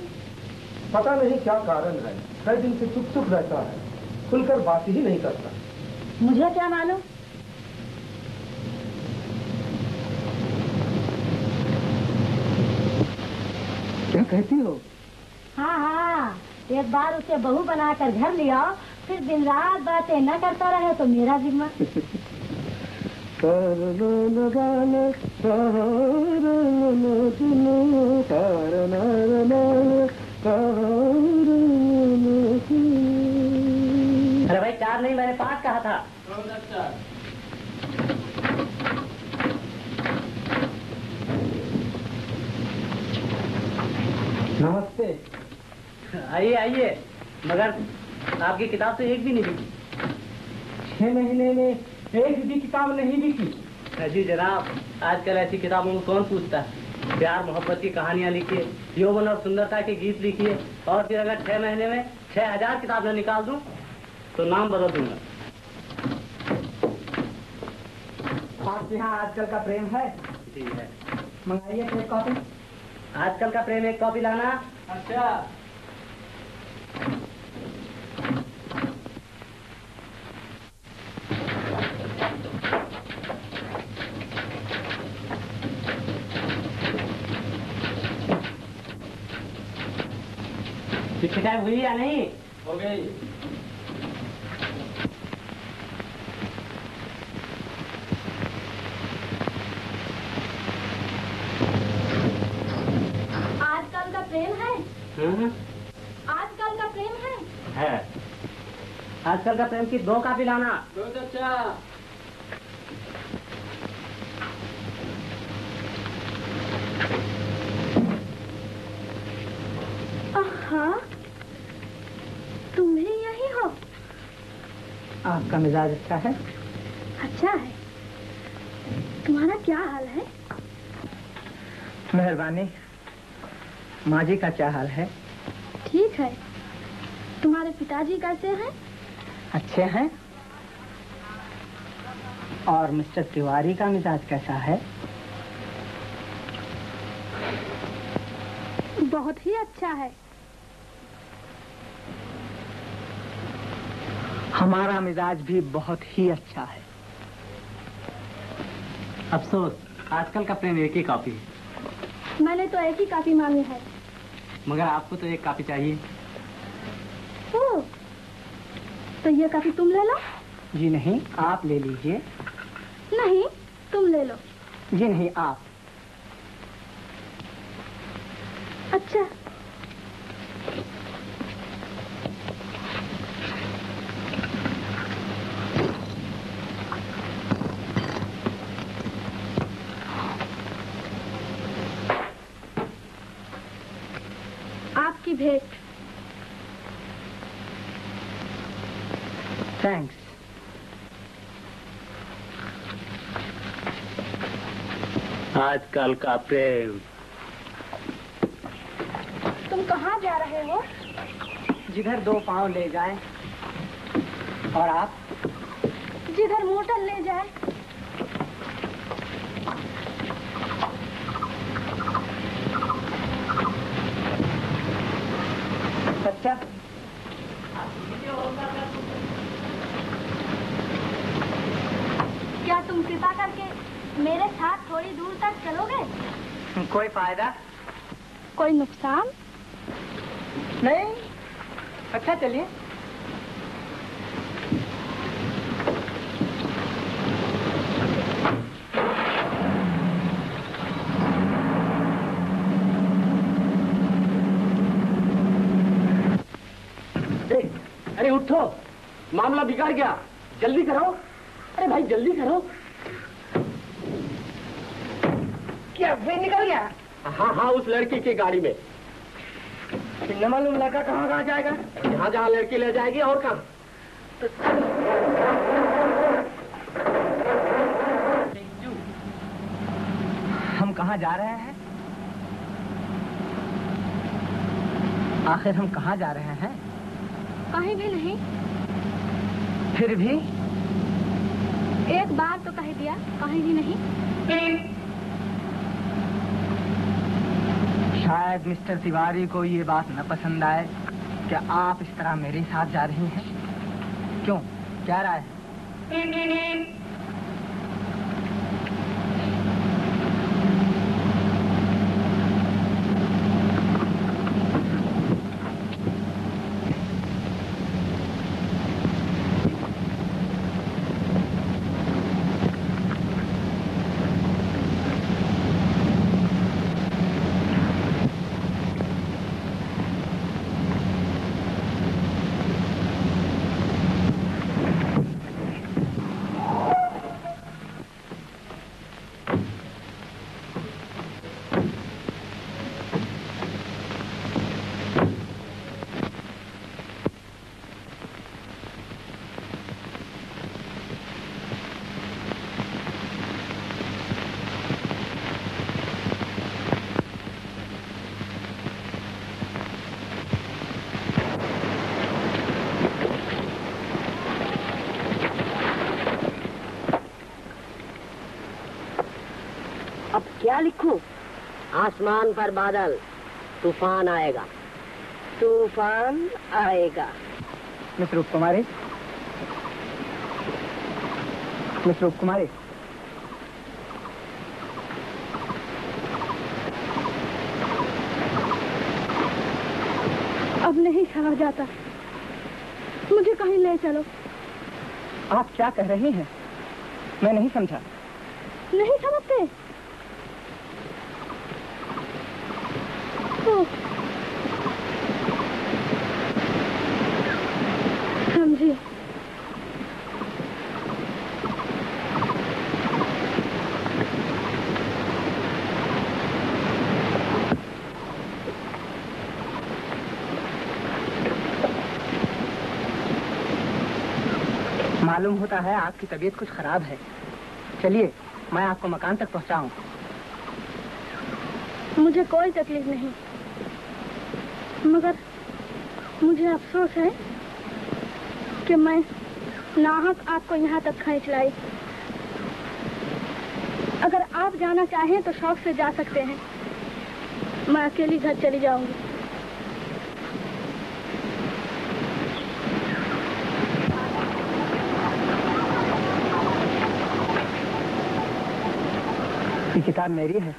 पता नहीं क्या कारण है, कई दिन से चुप चुप रहता है, खुलकर बात ही नहीं करता। मुझे क्या मालूम? क्या कहती हो? हाँ हाँ, एक बार उसे बहू बनाकर घर ले आओ, फिर दिन रात बातें न करता रहे तो मेरा जिम्मा। अरे भाई 4 नहीं, मैंने 5 कहा था। नमस्ते। आइए आइए, मगर आपकी किताब तो एक भी नहीं बिकी। 6 महीने में एक भी किताब नहीं बिकी। जी जनाब, आजकल ऐसी किताबों में कौन पूछता है। प्यार मोहब्बत की कहानियां लिखिए, यौवन और सुंदरता के गीत लिखिए, और फिर अगर 6 महीने में 6000 किताबें निकाल दूं तो नाम बदल दूंगा। आपके यहाँ आजकल का प्रेम है? जी है। मंगाइए एक कॉपी। आजकल का प्रेम 1 कॉपी लाना। अच्छा। शिकायत हुई या नहीं? हो गई। आजकल का प्रेम है? आजकल का प्रेम है? आजकल का प्रेम की 2 कॉपी लाना। अच्छा। हाँ, तुम भी यही हो? आपका मिजाज अच्छा है? अच्छा है। तुम्हारा क्या हाल है? मेहरबानी। माँ जी का क्या हाल है? ठीक है। तुम्हारे पिताजी कैसे हैं? अच्छे हैं। और मिस्टर तिवारी का मिजाज कैसा है? बहुत ही अच्छा है। हमारा मिजाज भी बहुत ही अच्छा है। अफसोस, आजकल का प्रेम 1 ही कॉपी है। मैंने तो एक ही कॉपी मांगी है। मगर आपको तो 1 कॉपी चाहिए। ओह, तो ये कॉपी तुम ले लो। जी नहीं, आप ले लीजिए। नहीं, तुम ले लो। जी नहीं, आप। अच्छा। आपकी भेंट। थैंक्स। आजकल का प्रेम। तुम कहाँ जा रहे हो? जिधर 2 पाँव ले जाए। और आप? जिधर मोटर ले जाए। सच्चा? क्या तुम कृपा करके मेरे साथ थोड़ी दूर तक चलोगे? कोई फायदा? कोई नुकसान? नहीं। अच्छा, चलिए। अरे उठो, मामला बिगड़ गया। जल्दी करो। अरे भाई जल्दी करो। क्या वे निकल गया? हाँ हाँ, उस लड़की की गाड़ी में। न मालूम लड़का कहाँ जाएगा। जहाँ जहाँ लड़की ले जाएगी। और कहाँ? हम कहाँ जा रहे हैं? आखिर हम कहाँ जा रहे हैं? कहीं भी नहीं। फिर भी एक बार तो कह दिया, कहीं भी नहीं। शायद मिस्टर तिवारी को ये बात न पसंद आए कि आप इस तरह मेरे साथ जा रही हैं। क्यों, क्या राय है? क्या लिखूं? आसमान पर बादल, तूफान आएगा, तूफान आएगा। मिस रूप कुमारी, मिस रूप कुमारी, अब नहीं सहा जाता, मुझे कहीं ले चलो। आप क्या कह रही हैं? मैं नहीं समझा। नहीं समझते? समझी। मालूम होता है आपकी तबीयत कुछ खराब है। चलिए मैं आपको मकान तक पहुंचाऊं। मुझे कोई तकलीफ नहीं, मगर मुझे अफसोस है कि मैं नाहक आपको यहाँ तक खींच लाई। अगर आप जाना चाहें तो शौक से जा सकते हैं, मैं अकेली घर चली जाऊंगी। ये किताब मेरी है।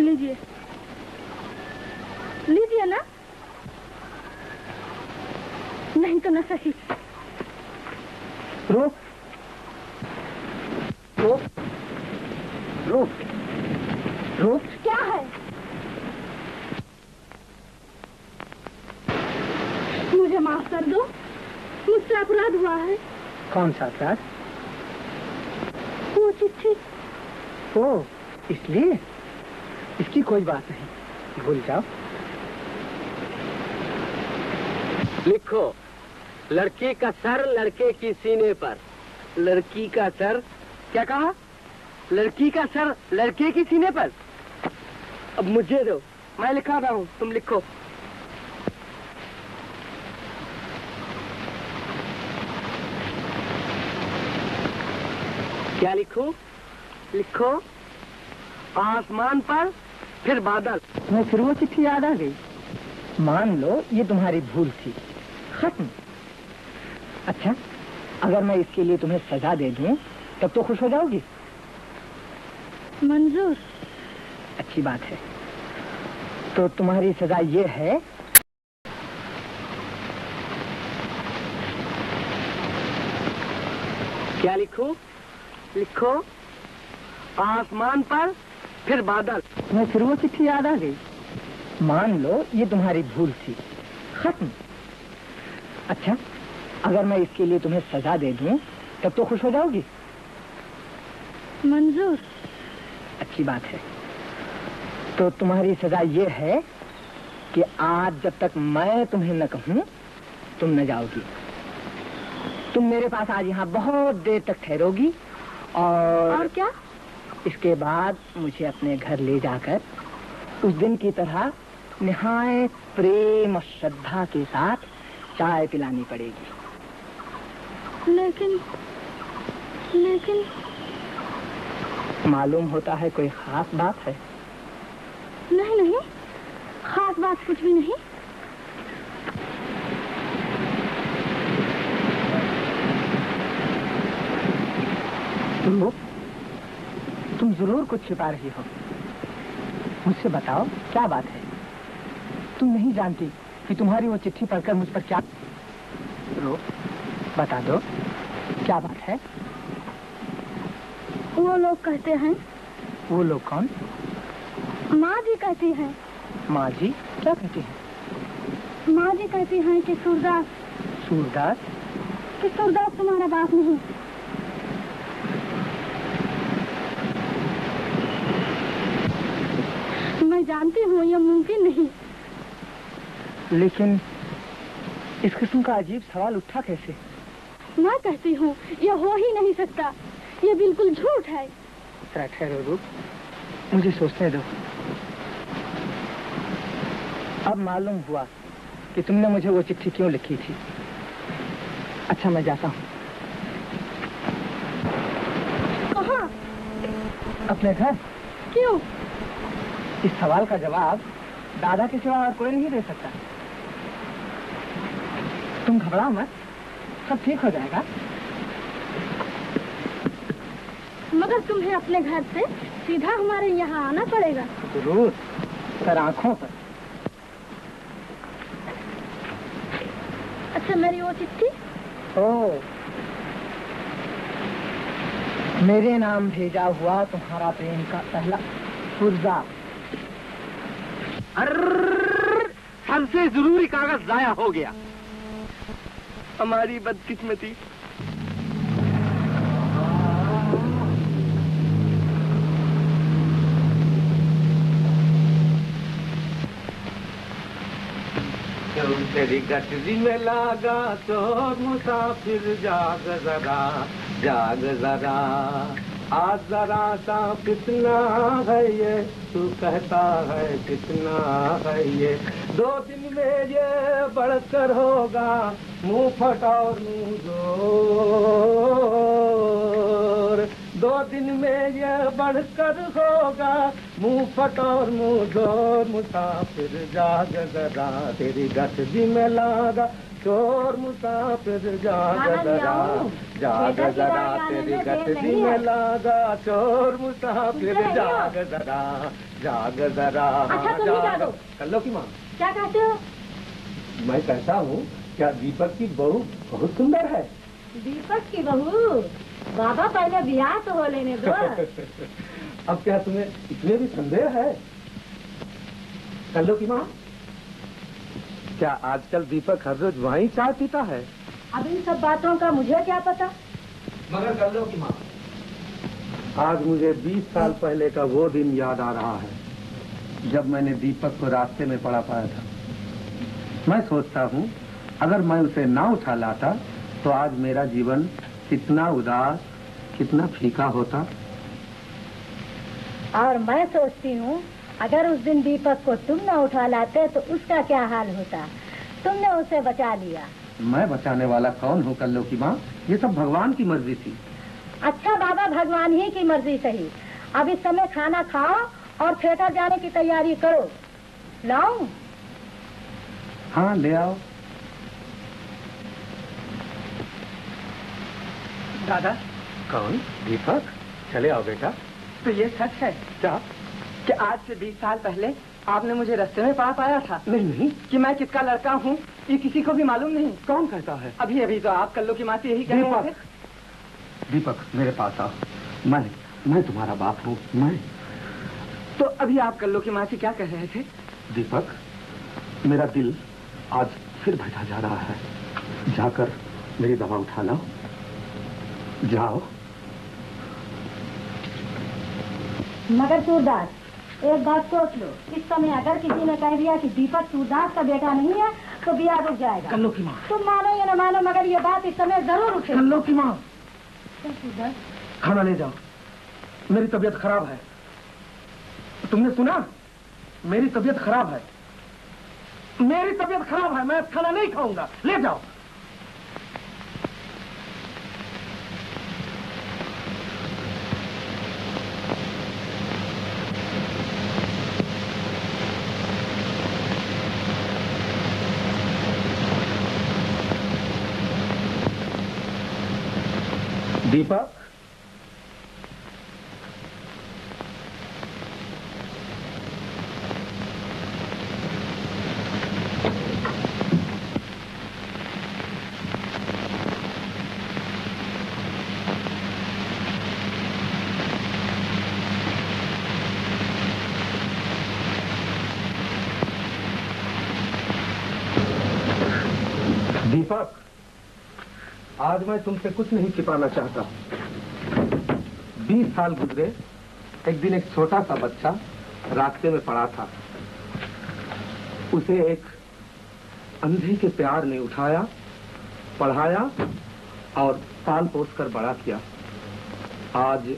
लीजिए, लीजिए ना, नहीं तो न सही। रूप, रूप, रूप, रूप, क्या है? मुझे माफ कर दो, मुझसे अपराध हुआ है। कौन सा अपराध? वो चिट्ठी। ओ, इसलिए? इसकी कोई बात नहीं, भूल जाओ। लिखो, लड़की का सर लड़के की सीने पर। लड़की का सर, क्या कहा? लड़की का सर लड़के की सीने पर। अब मुझे दो, मैं लिखा रहा हूँ, तुम लिखो। क्या लिखूं? लिखो, आसमान पर फिर बादल। मैं फिर वो चिट्ठी याद आ गई। मान लो ये तुम्हारी भूल थी, खत्म। अच्छा, अगर मैं इसके लिए तुम्हें सजा दे दूं तब तो खुश हो जाओगी? मंजूर। अच्छी बात है। तो तुम्हारी सजा ये है क्या लिखूं? लिखो, आसमान पर फिर बादल। मैं फिर वो चिट्ठी याद आ गई। मान लो ये तुम्हारी भूल थी, खत्म। अच्छा, अगर मैं इसके लिए तुम्हें सजा दे दूं तब तो खुश हो जाओगी? मंजूर। अच्छी बात है। तो तुम्हारी सजा ये है कि आज जब तक मैं तुम्हें न कहूं तुम न जाओगी। तुम मेरे पास आज यहाँ बहुत देर तक ठहरोगी और क्या? इसके बाद मुझे अपने घर ले जाकर उस दिन की तरह निहायत प्रेम और श्रद्धा के साथ चाय पिलानी पड़ेगी। लेकिन मालूम होता है कोई खास बात है? नहीं नहीं, खास बात कुछ भी नहीं। तुम जरूर कुछ छिपा रही हो। मुझसे बताओ क्या बात है? तुम नहीं जानती कि तुम्हारी वो चिट्ठी पढ़कर मुझ पर क्या बता दो, क्या बात है? वो लोग कहते हैं। वो लोग कौन? माँ जी कहती हैं। माँ जी क्या कहती हैं? माँ जी कहती हैं कि सूरदास। सूरदास? कि सूरदास तुम्हारा बाप नहीं। मैं जानती हूँ ये मुमकिन नहीं। लेकिन इस किस्म का अजीब सवाल उठा कैसे? मैं कहती हूँ ये हो ही नहीं सकता, ये बिल्कुल झूठ है। जरा ठहरो रूप, मुझे सोचने दो। अब मालूम हुआ कि तुमने मुझे वो चिट्ठी क्यों लिखी थी। अच्छा, मैं जाता हूँ। कहाँ? अपने घर? क्यों? इस सवाल का जवाब दादा के सिवा और कोई नहीं दे सकता। तुम घबराओ मत, सब ठीक हो जाएगा। मगर तुम्हें अपने घर से सीधा हमारे यहाँ आना पड़ेगा। जरूर, सर आंखों पर। अच्छा, मेरी वो चिट्ठी? ओ, मेरे नाम भेजा हुआ तुम्हारा प्रेम का पहला पुर्जा। हमसे जरूरी कागज जाया हो गया। हमारी बदकिस्मती। तेरी गठरी में लागा चोर मुसाफिर जाग जरा, जाग जरा, आज जरा सा कितना है ये, तू कहता है कितना है ये, 2 दिन में ये बढ़कर होगा, मुंह फट और मुंह जोर, 2 दिन में ये बढ़कर होगा, मुंह फट और मुंह जोर, मुसाफिर जाग जरा, तेरी गठरी में लागा चोर मुसाफिर जाग जरा, जाग जरा, तेरी गठरी में लागा चोर मुसाफिर जाग जरा, जाग जरा। अच्छा, तुम ही गा दो। कल्लो की माँ, क्या कहते हो? मैं कहता हूँ क्या दीपक की बहू बहुत सुंदर है? दीपक की बहू? बाबा पहले ब्याह तो हो लेने दो। अब क्या तुम्हें इतने भी संदेह है? कल्लो की माँ, क्या आजकल दीपक हर रोज वहीं चाय पीता है? अब इन सब बातों का मुझे क्या पता। मगर कल्लो की माँ, आज मुझे 20 साल पहले का वो दिन याद आ रहा है जब मैंने दीपक को रास्ते में पड़ा पाया था। मैं सोचता हूँ अगर मैं उसे ना उठा लाता तो आज मेरा जीवन कितना उदास, कितना फीका होता। और मैं सोचती हूँ अगर उस दिन दीपक को तुम न उठा लाते तो उसका क्या हाल होता। तुमने उसे बचा लिया। मैं बचाने वाला कौन हूँ कल्लो की माँ? ये सब भगवान की मर्जी थी। अच्छा बाबा, भगवान ही की मर्जी सही। अब इस समय खाना खाओ और थिएटर जाने की तैयारी करो। लाऊं? हाँ, ले आओ। दादा। कौन? दीपक? चले आओ बेटा। तो ये सच है क्या कि आज से 20 साल पहले आपने मुझे रास्ते में पाया था? नहीं नहीं, कि मैं किसका लड़का हूँ ये किसी को भी मालूम नहीं। कौन कहता है? अभी अभी तो आप कल्लो की माँ से यही कह रहे थे। दीपक, मेरे पास आओ। मैं तुम्हारा बाप हूँ। मैं तो अभी आप कल्लो की माँ से क्या कह रहे थे? दीपक, मेरा दिल आज फिर भटका जा रहा है। जाकर मेरी दवा उठा लाओ। जाओ। मगर सूरदास, एक बात सोच लो, इस समय अगर किसी ने कह दिया कि दीपक सूरदास का बेटा नहीं है तो ब्याह रुक जाएगा। कल्लो की माँ, तुम मानो या न मानो मगर ये बात इस समय जरूर उठे। कल्लो की माँ, सूरदास, खाना ले जाओ। मेरी तबीयत खराब है। तुमने सुना? मेरी तबीयत खराब है। मेरी तबीयत खराब है, मैं खाना नहीं खाऊंगा। ले जाओ। दीपक, दीपक, आज मैं तुमसे कुछ नहीं छिपाना चाहता। 20 साल गुजरे, एक दिन एक छोटा सा बच्चा रास्ते में पड़ा था। उसे एक अंधे के प्यार ने उठाया, पढ़ाया और पाल पोस कर बड़ा किया। आज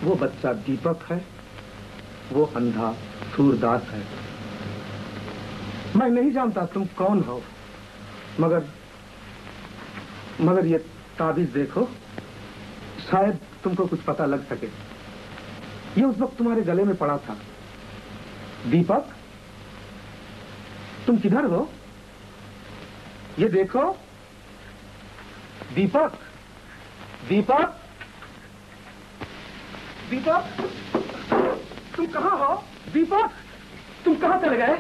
वो बच्चा दीपक है, वो अंधा सूरदास है। मैं नहीं जानता तुम कौन हो, मगर ये ताबीज देखो, शायद तुमको कुछ पता लग सके। ये उस वक्त तुम्हारे गले में पड़ा था। दीपक, तुम किधर हो? ये देखो। दीपक, दीपक, दीपक, तुम कहाँ हो? दीपक, तुम कहाँ चले गए?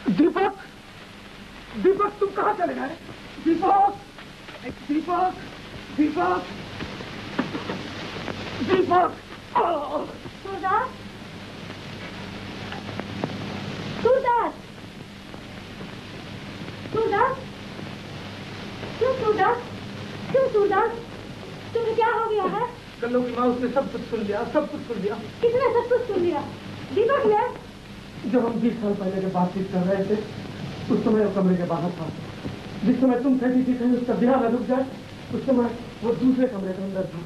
दीपक, दीपक, तुम कहाँ चले गए? दीपक, दीपक, दीपक, दीपक। सूरदास, सूरदास, सूरदास, क्यों सूरदास, क्यों सूरदास, तुम्हें क्या हो गया है? कल्लू की माँ, उसने सब कुछ सुन लिया, सब कुछ सुन लिया। किसने सब कुछ सुन लिया? दीपक ने? जब हम 20 साल पहले के बातचीत कर रहे थे, उस समय वो कमरे के बाहर था। जिस समय तुम कहती थी कहीं उसका ब्याह न रुक जाए, उस समय वो दूसरे कमरे के अंदर था।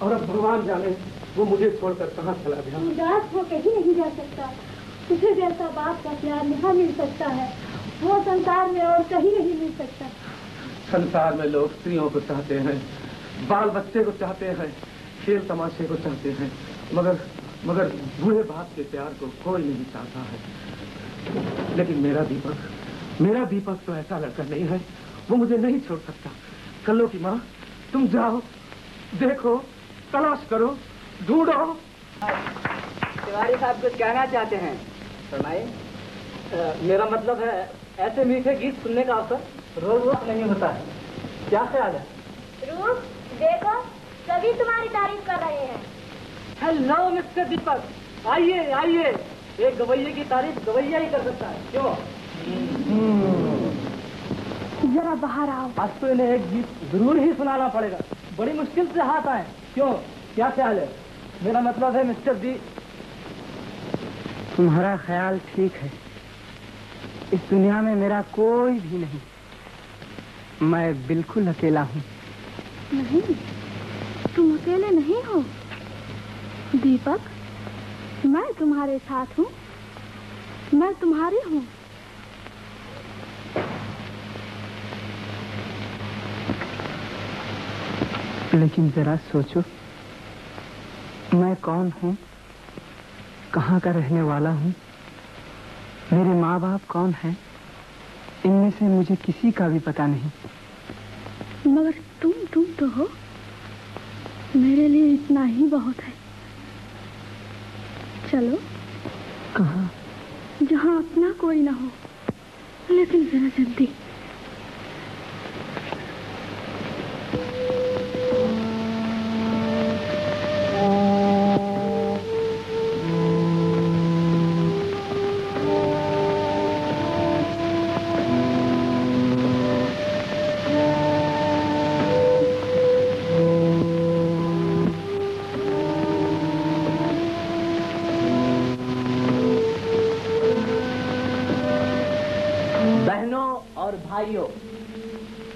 और अब भगवान जाने वो मुझे छोड़कर कहाँ चला गया। उदास वो कहीं नहीं जा सकता। उसे जैसा बाप का प्यार यहाँ मिल सकता है, वो संसार में और कहीं नहीं मिल सकता। संसार में लोग स्त्रियों को चाहते हैं, बाल बच्चे को चाहते हैं, खेल तमाशे को चाहते हैं, मगर बूढ़े बाप के प्यार को कोई नहीं चाहता है। लेकिन मेरा दीपक तो ऐसा लड़का नहीं है, वो मुझे नहीं छोड़ सकता। कल्लो की माँ, तुम जाओ, देखो, तलाश करो, ढूंढो। तिवारी साहब कुछ कहना चाहते हैं, फरमाइए। मेरा मतलब है, ऐसे मीठे गीत सुनने का अवसर रोज रोज नहीं होता है। क्या ख्याल है? रूप, देखो, सभी तुम्हारी तारीफ कर रहे हैं। हेलो मिस्टर दीपक, आइए आइए। एक गवैये की तारीफ गवैया ही कर सकता है, क्यों? जरा बाहर आओ। आज तो इन्हें एक गीत जरूर ही सुनाना पड़ेगा। बड़ी मुश्किल से हाथ आए। क्यों, क्या ख्याल है? मेरा मतलब है मिस्टर दी। तुम्हारा ख्याल ठीक है। इस दुनिया में मेरा कोई भी नहीं, मैं बिल्कुल अकेला हूँ। नहीं, तुम अकेले नहीं हो दीपक, मैं तुम्हारे साथ हूँ, मैं तुम्हारी हूँ। लेकिन जरा सोचो, मैं कौन हूँ, कहाँ का रहने वाला हूँ, मेरे माँ बाप कौन हैं, इनमें से मुझे किसी का भी पता नहीं। मगर तुम तो हो, मेरे लिए इतना ही बहुत है। चलो। कहाँ? जहाँ अपना कोई ना हो, लेकिन जरा जल्दी।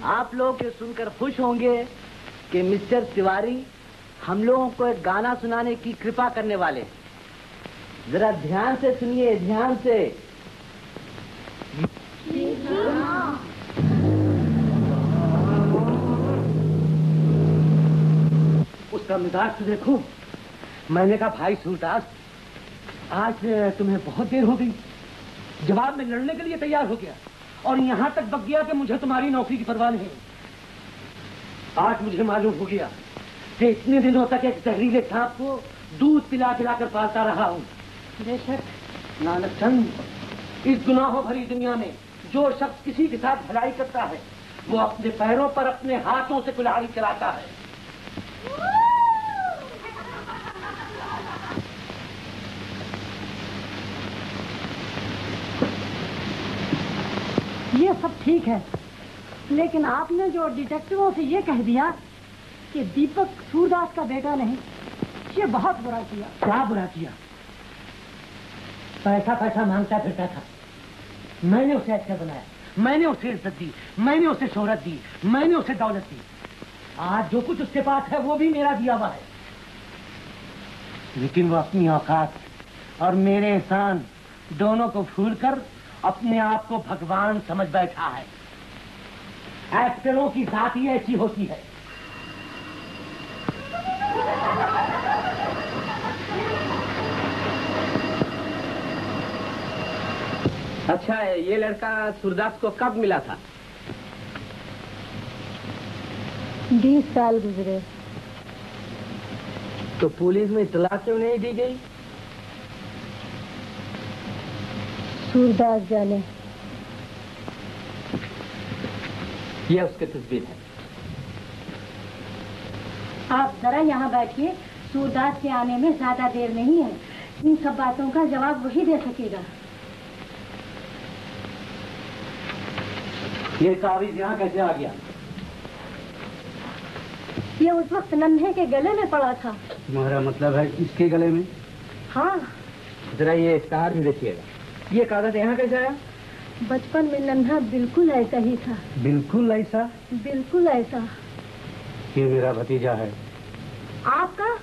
आप लोग ये सुनकर खुश होंगे कि मिस्टर तिवारी हम लोगों को एक गाना सुनाने की कृपा करने वाले। जरा ध्यान से सुनिए, ध्यान से। उसका मिजाज तो देखो। मैंने कहा, भाई सूरदास, आज तुम्हें बहुत देर हो गई, जवाब में लड़ने के लिए तैयार हो गया और यहाँ तक बक गया कि मुझे तुम्हारी नौकरी की परवाह नहीं। आज मुझे मालूम हो गया कि इतने दिनों तक एक जहरीले सांप को दूध पिला पिला कर पालता रहा हूँ। बेशक नानक चंद, इस गुनाहों भरी दुनिया में जो शख्स किसी के साथ भलाई करता है, वो अपने पैरों पर अपने हाथों से कुल्हाड़ी चलाता है। ये सब ठीक है, लेकिन आपने जो डिटेक्टिवों से ये कह दिया कि दीपक सूरदास का बेटा नहीं, ये बहुत बुरा किया। क्या बुरा किया? पैसा पैसा मांगता फिरता था, मैंने उसे अच्छा बनाया, मैंने उसे इज्जत दी, मैंने उसे शोहरत दी, मैंने उसे दौलत दी। आज जो कुछ उसके पास है वो भी मेरा दिया हुआ है, लेकिन वो अपनी औकात और मेरे एहसान दोनों को भूलकर अपने आप को भगवान समझ बैठा है। एक्टरों की जात ही ऐसी होती है। अच्छा, ये लड़का सूरदास को कब मिला था? 20 साल गुजरे। तो पुलिस में इत्तला क्यों नहीं दी गई? सूरदास जाने। ये उसकी तस्वीर है। आप जरा यहाँ बैठिए, सूरदास के आने में ज्यादा देर नहीं है। इन सब बातों का जवाब वही दे सकेगा। ये तावीज यहाँ कैसे आ गया? ये उस वक्त नन्हे के गले में पड़ा था। तुम्हारा मतलब है इसके गले में? हाँ। जरा ये इश्तहार भी देखिएगा। ये कागज यहाँ कैसे आया? बचपन में नन्हा बिल्कुल ऐसा ही था। बिल्कुल ऐसा? बिल्कुल ऐसा। ये मेरा भतीजा है। आपका?